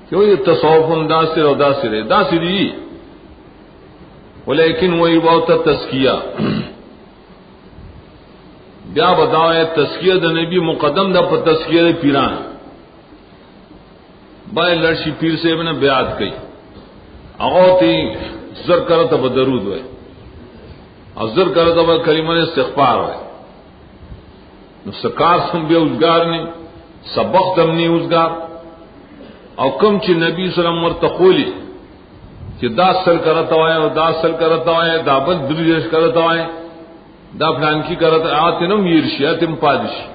کیوں یہ تصوف داسر و داسر داسری ولیکن وہی بہت تزکیہ بیا بتاؤ تزکیہ دا نبی مقدم دا پر تزکیہ دا پیران بائے لڑشی پیر سے ابن بیعت کئی اغوتی زر کرتا با درود ہوئے اور زر کرتا با کلمہ استغفار ہوئے نو سکار سم بے ازگار نے سبق دم نہیں ازگار او کم چی نبی صلی اللہ علیہ وسلم مرتقولی چی دا سل کرتا ہوئے اور دا سل کرتا ہوئے دا بل دریش کرتا ہوئے دا پلان کی کرتا آتے نم یرشی آتم پادشی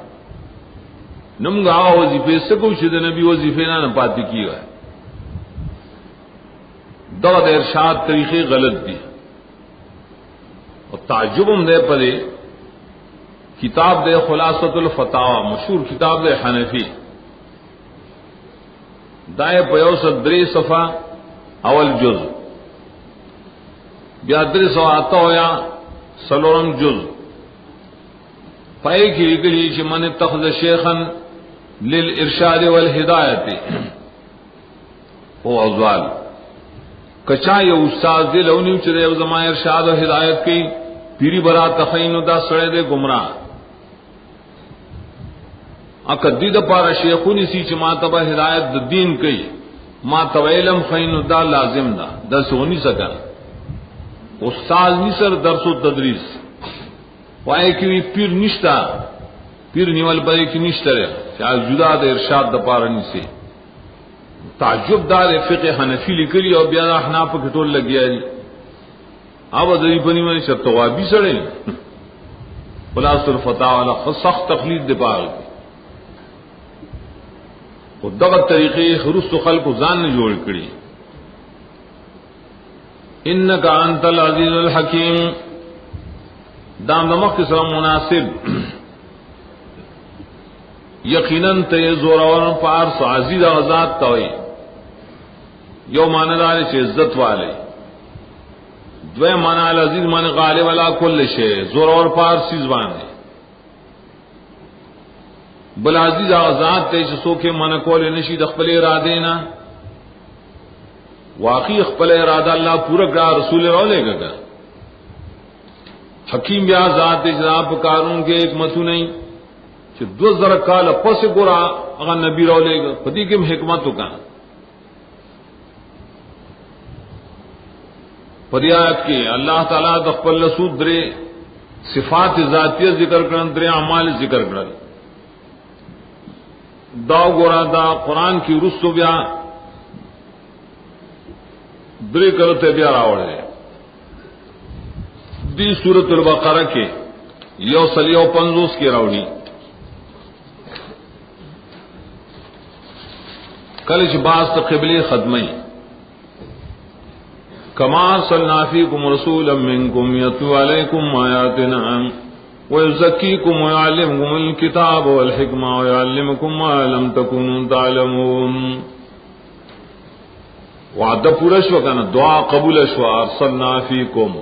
نم گا وظیفے سکو شد نبی وظیفے نہ پاتی کی ہے دغد ارشاد طریقے غلط دی اور تعجبم دے پدے کتاب دے خلاصۃ الفتاوی مشہور کتاب دے حنفی دائے پیو صدری صفحہ اول جز بیادر سو آتا ہویا سلورم جز پائے کی لکلی چی من اتخذ شیخا للارشاد والہدایت او اوزوال کچا یو استاد دے لونی چرے او زما ارشاد و ہدایت کی پیری برا تخین دا سڑے دے گمراہ اکدی دا پارا شیخونی سی چ ما تبا ہدایت د دین کی ما تو علم خین دا لازم دا دس ہونی سکا استاد نصر درس و تدریس وائے کی پیر نشتا پیر نیول پے کی نشتا رے چا جدا دے ارشاد دا پارا نسی تعجب دار فقہ حنفی لکلی اور بیا احناف کے ٹول لگ گیا جی اب ادری بنی میں شتوابی سڑے خلاص الفتاوی والا سخت تقلید دے پاگل وہ دغت طریقے خرست خلق زان نے جوڑ کری انک انت العزیز الحکیم دام دمک کے سلام مناسب یقیناً تے زور اور پارس عزیز آزاد توئی یو مانا دار چھ عزت والے دوے مانا العزیز مانا غالب علا کل شے زور اور پارس زبان ہے بل عزیز آزاد تے چھ سوکے مانا کول نشید اخپل ارادے نا واقعی اخپل ارادہ اللہ پورا گا رسول رو لے گا حکیم بھی آزاد تے چھ آپ کارون کے ایک متو نہیں چھ 2000 کال پس گورا اگر نبی رو لے گا پتی کم حکمتو کا پریات کے اللہ تعالیٰ دخپل رسول درے صفات ذاتیہ ذکر کرن درے اعمال ذکر کرن دا گورا دا قرآن کی رسو بیا درے کرتے بیا راوڑے دی سورۃ البقرہ کے یو سلیو 50 کی راوڑی کلچ باز قبلی خدمئی کما ارسلنا فیکم رسولا منکم یتلو علیکم آیاتنا ویزکیکم ویعلمکم الکتاب والحکمہ ویعلمکم ما لم تکونوا تعلمون وعدہ پورا شو کنا دعا قبول شو ارسلنا فیکم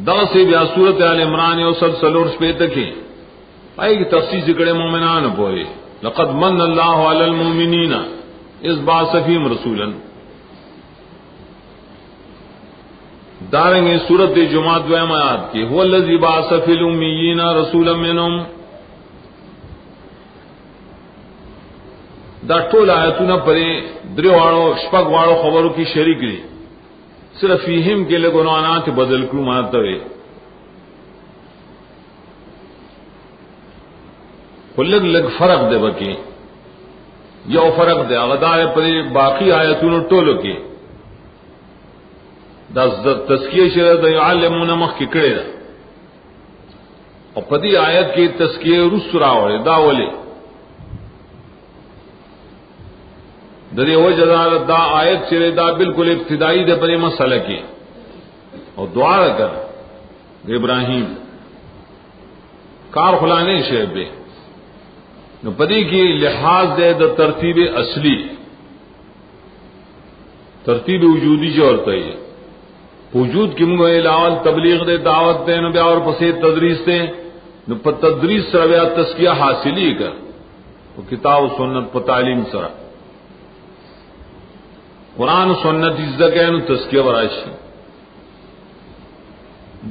دا سے بیا سورۃ آل عمران یو سلسلور شپیت کی آئی کی تفسیر ذکر مومنان پوئے لقد من اللہ علی المؤمنین اذ بعث فیہم رسولا داریں گے سورۃ جمعہ دویم آیات کی هو الذی بعث فی الامیین رسولا منہم دا ټول آیاتونه پرې درې واړو شپږ واړو خبرو کی شریک دي صرف فیہم کے لوگ عنوانات بدل کړو ماته وي لگ لگ فرق دے بکی یو فرق دے اغدار پر باقی آیتون ٹولو کی دا تزکیہ شرع دا یعلمون مخ کی کڑے دا اور پدی آیت کی تزکیہ رس راوڑے دا ولی دری وجہ دا آیت شرع دا بالکل ابتدائی دے پر مسئلہ کی اور دعا کر ابراہیم کار خلانے شعب بے نو پدی کی لحاظ دے دا ترتیب اصلی ترتیب وجودی جو ہوتا ہے وجود کی منگو الاول تبلیغ دے دعوت دے نو بیا اور پسے تدریس دے نو پا تدریس سر بیا تزکیہ حاصلی کر تو کتاب و سنت پا تعلیم سر قرآن و سنت عزت ہے نو تزکیہ برائشی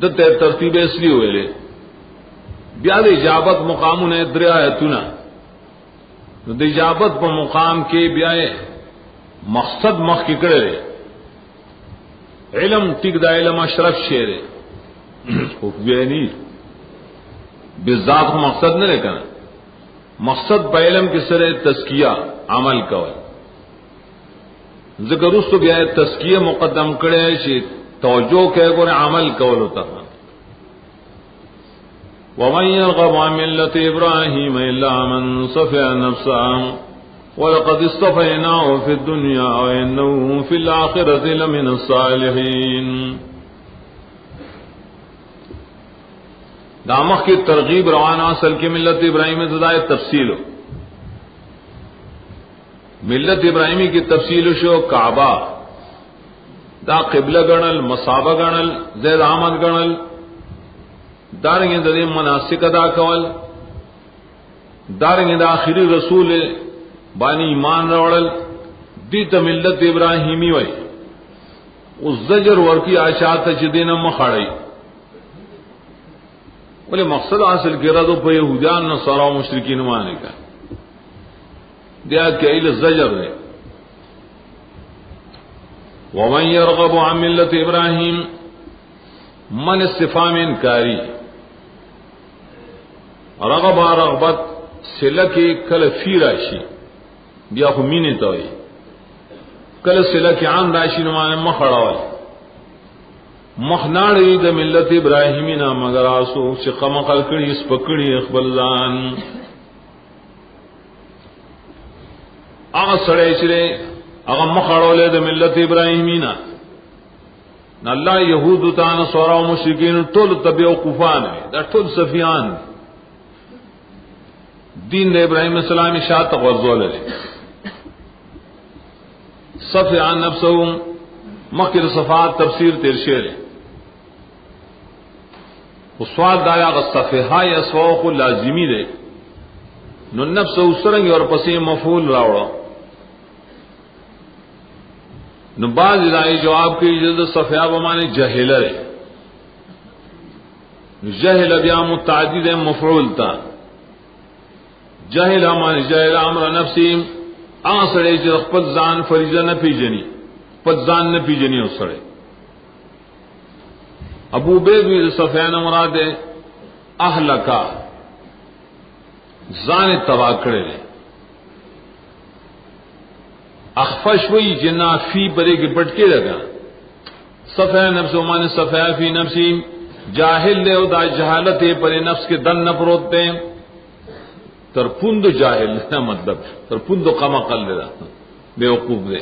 دتے ترتیب اصلی ہوئے لے بیا دے اجابت مقامو نے دریا ایتونا نو د اجابت په مقام کې بیا مقصد مخ کې کړی علم ټیک دا علم اشرف شی دی خو بیا نه بذات مقصد نه لکنه مقصد په علم کې سره تزکیہ عمل کول ذکر اس بیا تزکیہ مقدم کړی شي توجه کوي ګور عمل کول ہوتا ومن يرغب عن ملة إبراهيم إلا من صفى نفسه ولقد اصطفيناه في الدنيا وإنه في الآخرة لمن الصالحين دامخ کی ترغیب روانہ اصل کی ملت ابراہیمی تدائے تفصیل ملت ابراہیمی کی تفصیل شو کعبہ دا قبلہ گنل مصابہ گنل زید احمد گنل دارنگی دا مناسک ادا کول دارنگی دا آخری رسول بانی ایمان روڑل دی تا ملت ابراہیمی وی اس زجر ورکی آشات چدین مخاڑی بولے مقصد حاصل کرا تو پہ یہودیان نصارا و مشرکین مانے کا دیا کہ ایل زجر ہے ومن یرغب عن ملت ابراہیم من استفہام انکاری رغب رغبت سلکی کل فی راشی بیا خو مینی توئی کل سلکی عن راشی نمانے مخڑاوی مخناڑی د ملت ابراہیمی نا مگر آسو چی قمقل کڑی اس پکڑی اخبر زان آغا سڑے چرے آغا مخڑو لے د ملت ابراہیمی نا اللہ یہود تان سورا و مشرکین طول طبع و قفان ہے دا طول صفیان دین دے ابراہیم السلامی شاہ تغرزو لے صفیان نفسهم مخیر صفات تفسیر ترشیر سواد دایا صفحہ اسواق لازمی دے نو نفس اسرنگ اور پسی مفعول راوڑا نو بعض ادائی جواب کی جلد صفحہ بمانے جہل ہے جہل بیا متعدد مفعول تا جہل مانے جہل امر نفسی آسڑے جد پد زان فریضہ نہ پی جنی پد زان نہ پی جنی اسڑے ابو بید بھی صفیان مراد اہلکا زان تباہ کرے لے اخفش وی جنا فی برے کے پٹکے لگا صفیان نفس مانے صفیان فی نفسی جاہل لے او دا جہالت پرے نفس کے دن نہ پروتے ترپند جاہل نہ مطلب ترپند قما قل لے بے وقوف دے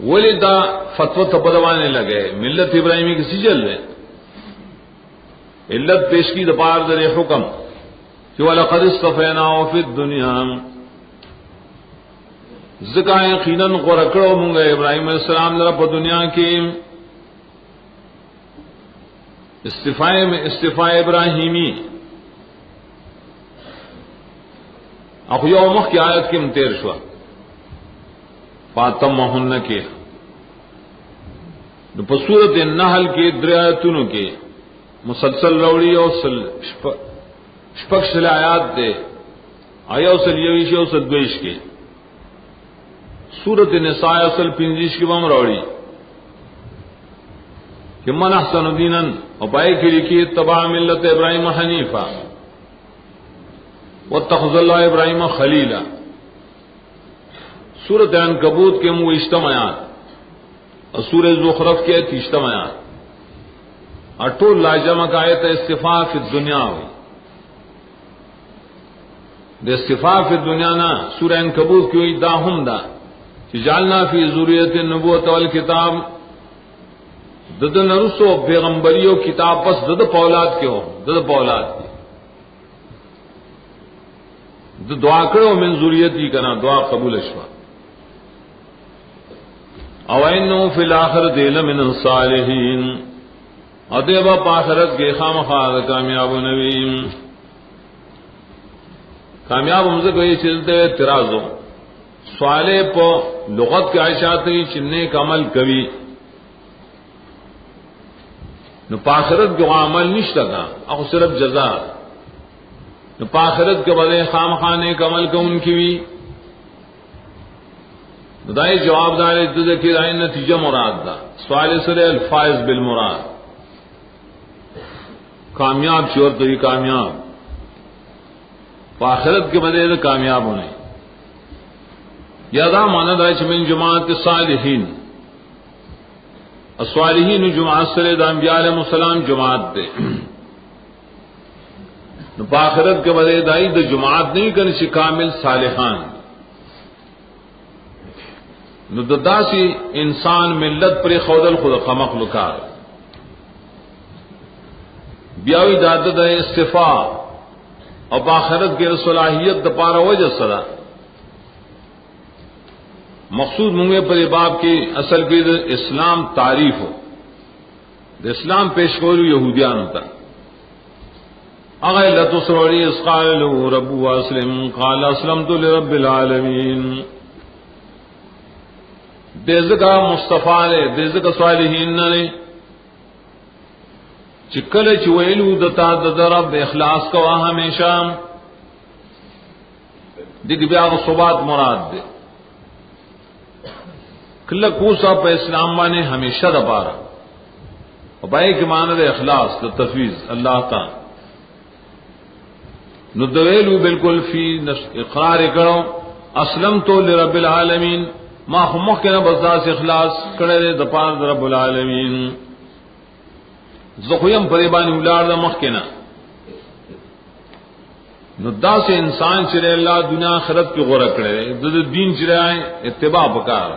ولی دا فتوہ تبدوانے لگے ملت ابراہیمی کی سجل ہے علت پیش کی دپار در حکم کہ وَلَقَدِ اصْطَفَيْنَاهُ فِي الدُّنْيَا ذکا یقیناً غرکڑو مونگا ابراہیم علیہ السلام لرا پا دنیا کی استفاء ابراہیمی اخو یوم مخ کی آیت کی متیر شوا فاتمہن کے پا صورت النحل کے دریاتنوں کے مسلسل روڑی اور شپکشل آیات دے آیا اسل یویش اسل دویش کے صورت نساء اسل پنجیش کی بم روڑی کہ من احسن دینن اور پائے کے لکھی اتباع ملت ابراہیم حنیفہ واتخذ اللہ ابراہیم خلیلا سورۃ عنکبوت کے منہ اجتماعات اور سورہ زخرف کے اجتماعات اٹول لاجمع کا آیت استفاء فی الدنیا ہوئی دے استفاء فی الدنیا نا سورہ عنکبوت کی ہوئی دا ہم دا کہ جعلنا فی ذریت النبوت والکتاب دد نرسو پیغمبریو کتاب پس دد پولاد کے ہو دد پولاد کی دعا کرو من ذریتی کنا دعا قبول اشوا او انہو فی الآخرت لمن الصالحین ادیبا پاخرت کے خام خواہ کامیاب نبیم کامیاب ہم سے کوئی چلتے ترازو صالح پو لغت کے عائشات کی چننے کا عمل کبھی نو پاخرت کے عمل نشتا کا اخو صرف جزا نو پاخرت کے بدے خام خانے کا عمل کا ان کی بھی دائی جواب دارے تذکر آئی نتیجہ مراد دا سوال سرے الفائز بالمراد کامیاب چور تو ہی کامیاب آخرت کے بدلے کامیاب ہونے یادا مانا دائی من جماعت صالحین الصالحین جماعت سرے دا انبیاء علیہ السلام جماعت دے نو آخرت کے بدلے دائی دا جماعت نہیں کرنی چی کامل صالحان نو دا سی انسان ملت پر خودل خود مخلوقات بیاوی دادت استفاء اور باخرت کے صلاحیت دپارا وجہ صدا مقصود منگے پر باب کی اصل کی اسلام تعریف ہو اسلام پیش کرو یہودیان ہوتا اغیلت سروری اس قال له رب واسلم قال اسلمت لرب العالمین. دیزگا مصطفیٰ نے دیزگا صالحین نے چکل چویلو دتا درب اخلاص کا ہمیشہ دگ بیا صبات مراد دے کل کوسا پہ اسلام نے ہمیشہ دبارا بائی کے معنی دے اخلاص دا تفویض اللہ تعالی ندویلو بالکل فی اقرار کرو اسلم تو لرب العالمین ما خمخ کے نبزا سے اخلاص کرے دے دپار دا رب العالمین زخویم پریبانی اولار دا مخ کے نا ندا سے انسان چرے اللہ دنیا آخرت کی غورہ کرے دے دین چرے آئیں اتباع بکار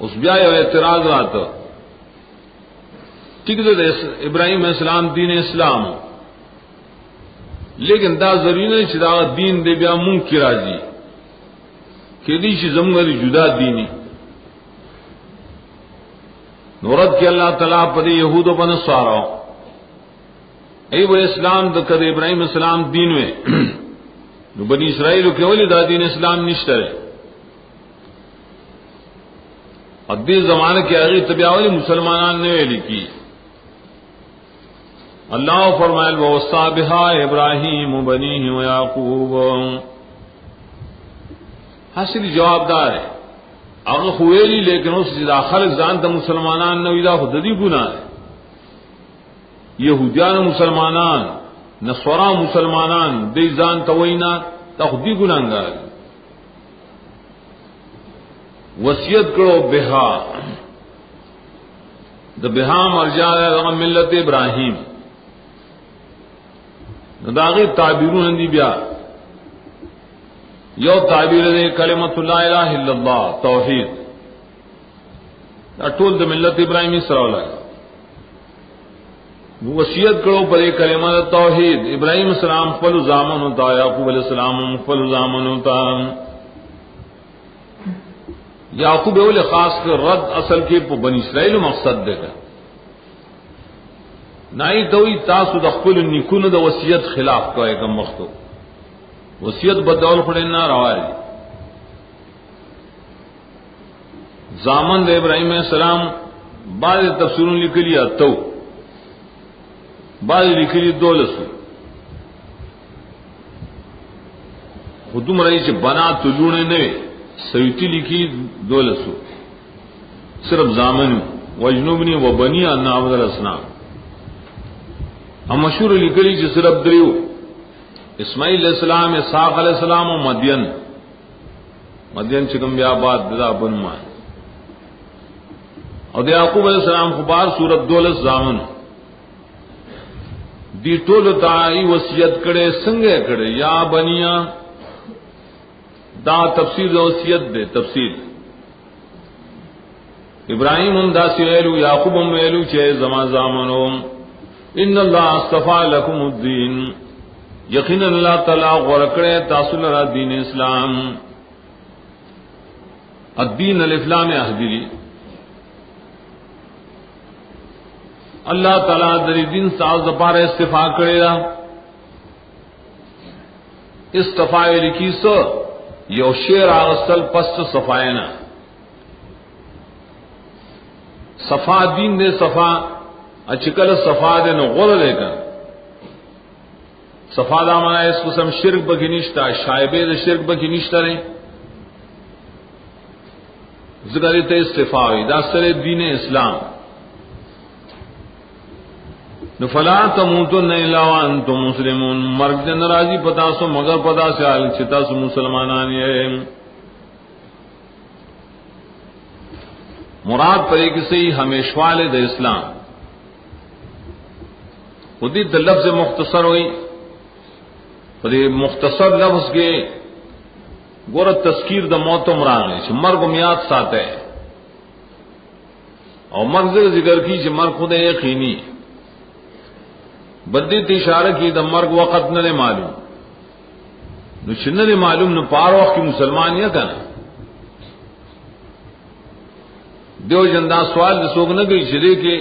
اس بیا اعتراض رہا ٹھیک ہے ابراہیم علیہ السلام دین اسلام لیکن دا ضروری نہیں چدا دین دے بیا منہ کی راجی کہ دیشی زمگری جدا دینی نورد کے اللہ تعالیٰ پدی یہود و بنسوارا ایب اسلام دکر ابراہیم السلام دین میں بنی اسرائیل کے ولی دا دین اسلام نشترے ادی زمانے کے آگے طبیعی مسلمانان نے لکھی اللہ فرمائے ووصى بها ابراہیم بنیہ ویعقوب حاصل جواب دار ہے اگر خویلی لیکن اس داخل زانتا مسلمانان نویدہ خودی گناہ ہے یہودیان مسلمانان نصورا مسلمانان دی زانتا وینا تا خودی گناہ گار وصیت کرو بہا دا بہا مرجع ہے ملت ابراہیم داغی تعبیرون اندی بیا یو تعبیر دے کلمۃ لا الہ الا اللہ توحید اٹول دا ملت ابراہیمی سراولا وصیت کرو پر ایک کلمہ توحید ابراہیم السلام فل زامن ہوتا یعقوب علیہ السلام فل زامن ہوتا یعقوب اول خاص کر رد اصل کے بنی اسرائیل مقصد دے گا نائی توئی تاسو دخل نکون دا وصیت خلاف کو ایکم وقتو وصیت بدول خڑینا رواری زامن دا ابراہیم علیہ السلام بعض تفسیرون لکلی اتو بعض لکلی دولسو خودم رئی چھ بنا تجونے نوے سیوتی لکی دولسو صرف زامن وجنوبنی و بنی ان عبد الاسلام ہم مشہور لکلی چھ صرف دریو اسماعیل علیہ السلام اسحاق علیہ السلام و مدین چکم بیا بعد دا بن مان اور یعقوب علیہ السلام خبار سورت دولس زامن دی ٹول تائی وصیت کرے سنگے کرے یا بنیا دا تفسیر دا وصیت دے تفسیر ابراہیم ہم دا سیلو یعقوب ہم ویلو چھے زمان زامنو ان اللہ اصطفى لکم الدین یقینا اللہ تعالی غرکڑے تاسل را دین اسلام الدین الاسلام احدری اللہ تعالی دری دین ساز دپار استفاع کرے گا استفاع لکی سو یو شیر آغسل پست صفائنا صفا دین دے صفا اچکل صفا دے نو غور لے کر صفا دا مانا اس قسم شرک بکی نشتا شائبے دا شرک بکی نشتا رہے ذکری تے استفاعی دا سر دین اسلام فلا تموتن الا وانتم مسلمون مرگ دے ناراضی پتا سو مگر پتا سے حال چتا سو مسلمانان یہ مراد پر ایک سے ہمیشوال دے اسلام خودی دا لفظ مختصر ہوئی پر مختصر لفظ کے گورت تذکیر دا موت مراد ہے مرگ میاد ساتھ ہے اور مرگ ذکر کی مرگ خود یقینی بدی اشارہ کی دا مرگ وقت نہ معلوم نو چنہ معلوم نو پار وقت کی مسلمان یا کنا دیو جندا سوال سوگ نہ گئی چلے کہ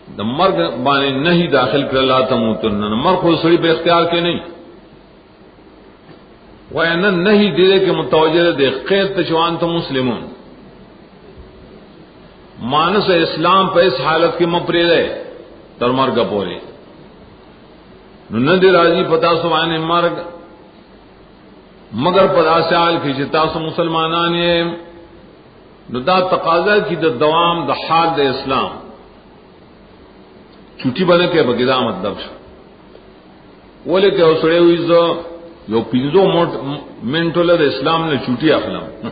دا مرگ بانے نہیں داخل کر لا تموتن مرگ خود سڑی بے اختیار کے نہیں وَأَنَّ نہیں دے کے متوجہ دے قید تچوان تو مسلمون مانس اسلام پہ اس حالت کے مپری رہے تر مرگ پورے ندی راضی پتا سوانے مرگ مگر پدا سے آل کی جتا سو مسلمانان یہ دا تقاضا کی دا دوام دا حال دا اسلام چھوٹی بنے کے بگدا مطلب وہ لے کے اسڑے ہوئی زو یو پینزو منٹو لد اسلام نے چھوٹی اخلام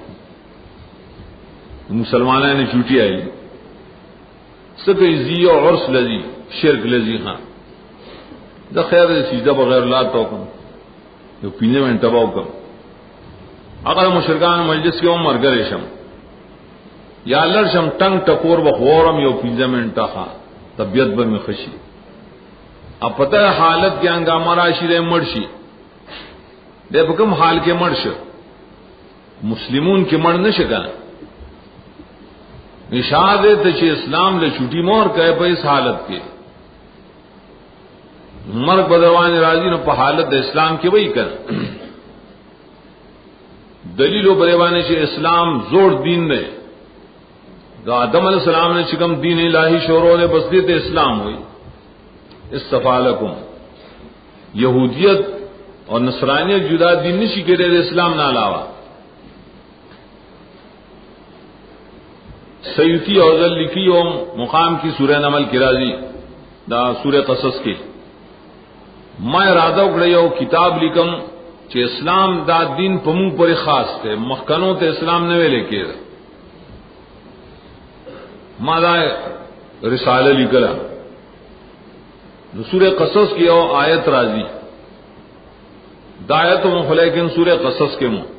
مسلمانوں نے چھوٹی آئی سکے زی اور عرس لذی شرک لذی ہاں دا خیر سیدہ بغیر لا توکم یو پینے میں انتباو کم اگر مشرکان مجلس کے عمر گریشم یا لرشم ٹنگ ٹکور بخورم یو پینے میں انتخا طبیعت بر میں خشی اب پتہ ہے حالت کے انگامہ راشی رہے مرشی دے بکم حال کے مرش مسلمون کے مر نشکا نشاد تچ اسلام لے چھوٹی مور کہے پہ اس حالت کے مرگ بدروان راضی نو پہ حالت اسلام کے وہی کر دلیل و بدروانے سے اسلام زور دین دے آدم علیہ السلام نے چکم دین الہی شوروں نے بس دیتے اسلام ہوئی استفالکم یہودیت اور نصرانیت جدا دین نشی کے دے اسلام نہ علاوہ سیوتی اوزل لکھی ہو مقام کی سورہ نمل کی راضی دا سورہ قصص کی میں ارادہ اکڑی ہو کتاب لکھم کہ اسلام دا دین پمو پر خاص تھے مخکنوں تے اسلام نے لے کے مادا رسالہ لکھلا سورہ قصص کی ہو آیت راضی دایت مخلیکن سورہ قصص کے منہ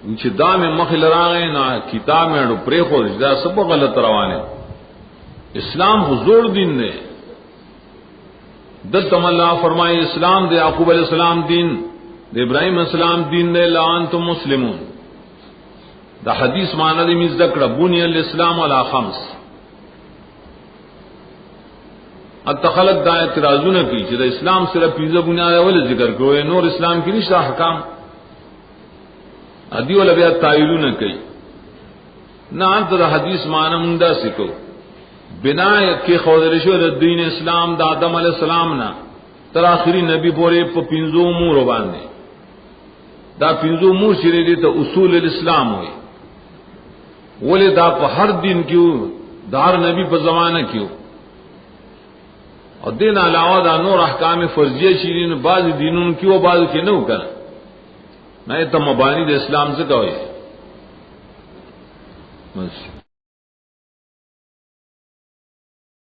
انچہ دا میں مخل راغے نا کتاب میں اڈو پریخو دا سب غلط روانے اسلام حضور دین نے دتم اللہ فرمائے اسلام دے یعقوب علیہ السلام دین دے ابراہیم علیہ السلام دین دے لانتم مسلمون دا حدیث معنی دی میں ذکر بنی الاسلام علی خمس اتخلق دا اعتراضوں نے کی کہ اسلام صرف پیزا بنیاد والے ذکر کرو نور اسلام کی نشا حکام ادی والا بیا تعیلوں نے کی نہ انت دا حدیث معنی مندا سکو بنا کے خودرشو دین اسلام دا آدم علیہ السلام نا تر آخری نبی پورے پنزو امور باندھے دا پنزو امور شری دی تو اصول الاسلام ہوئی بولے دا پا ہر دن کیوں دار نبی پا زمانہ کیوں اور دین علاوہ دا نور احکام فرضیہ شیرین بعض دینوں کیوں بعض کے نو کر میں تو مبانی دا اسلام سے کہو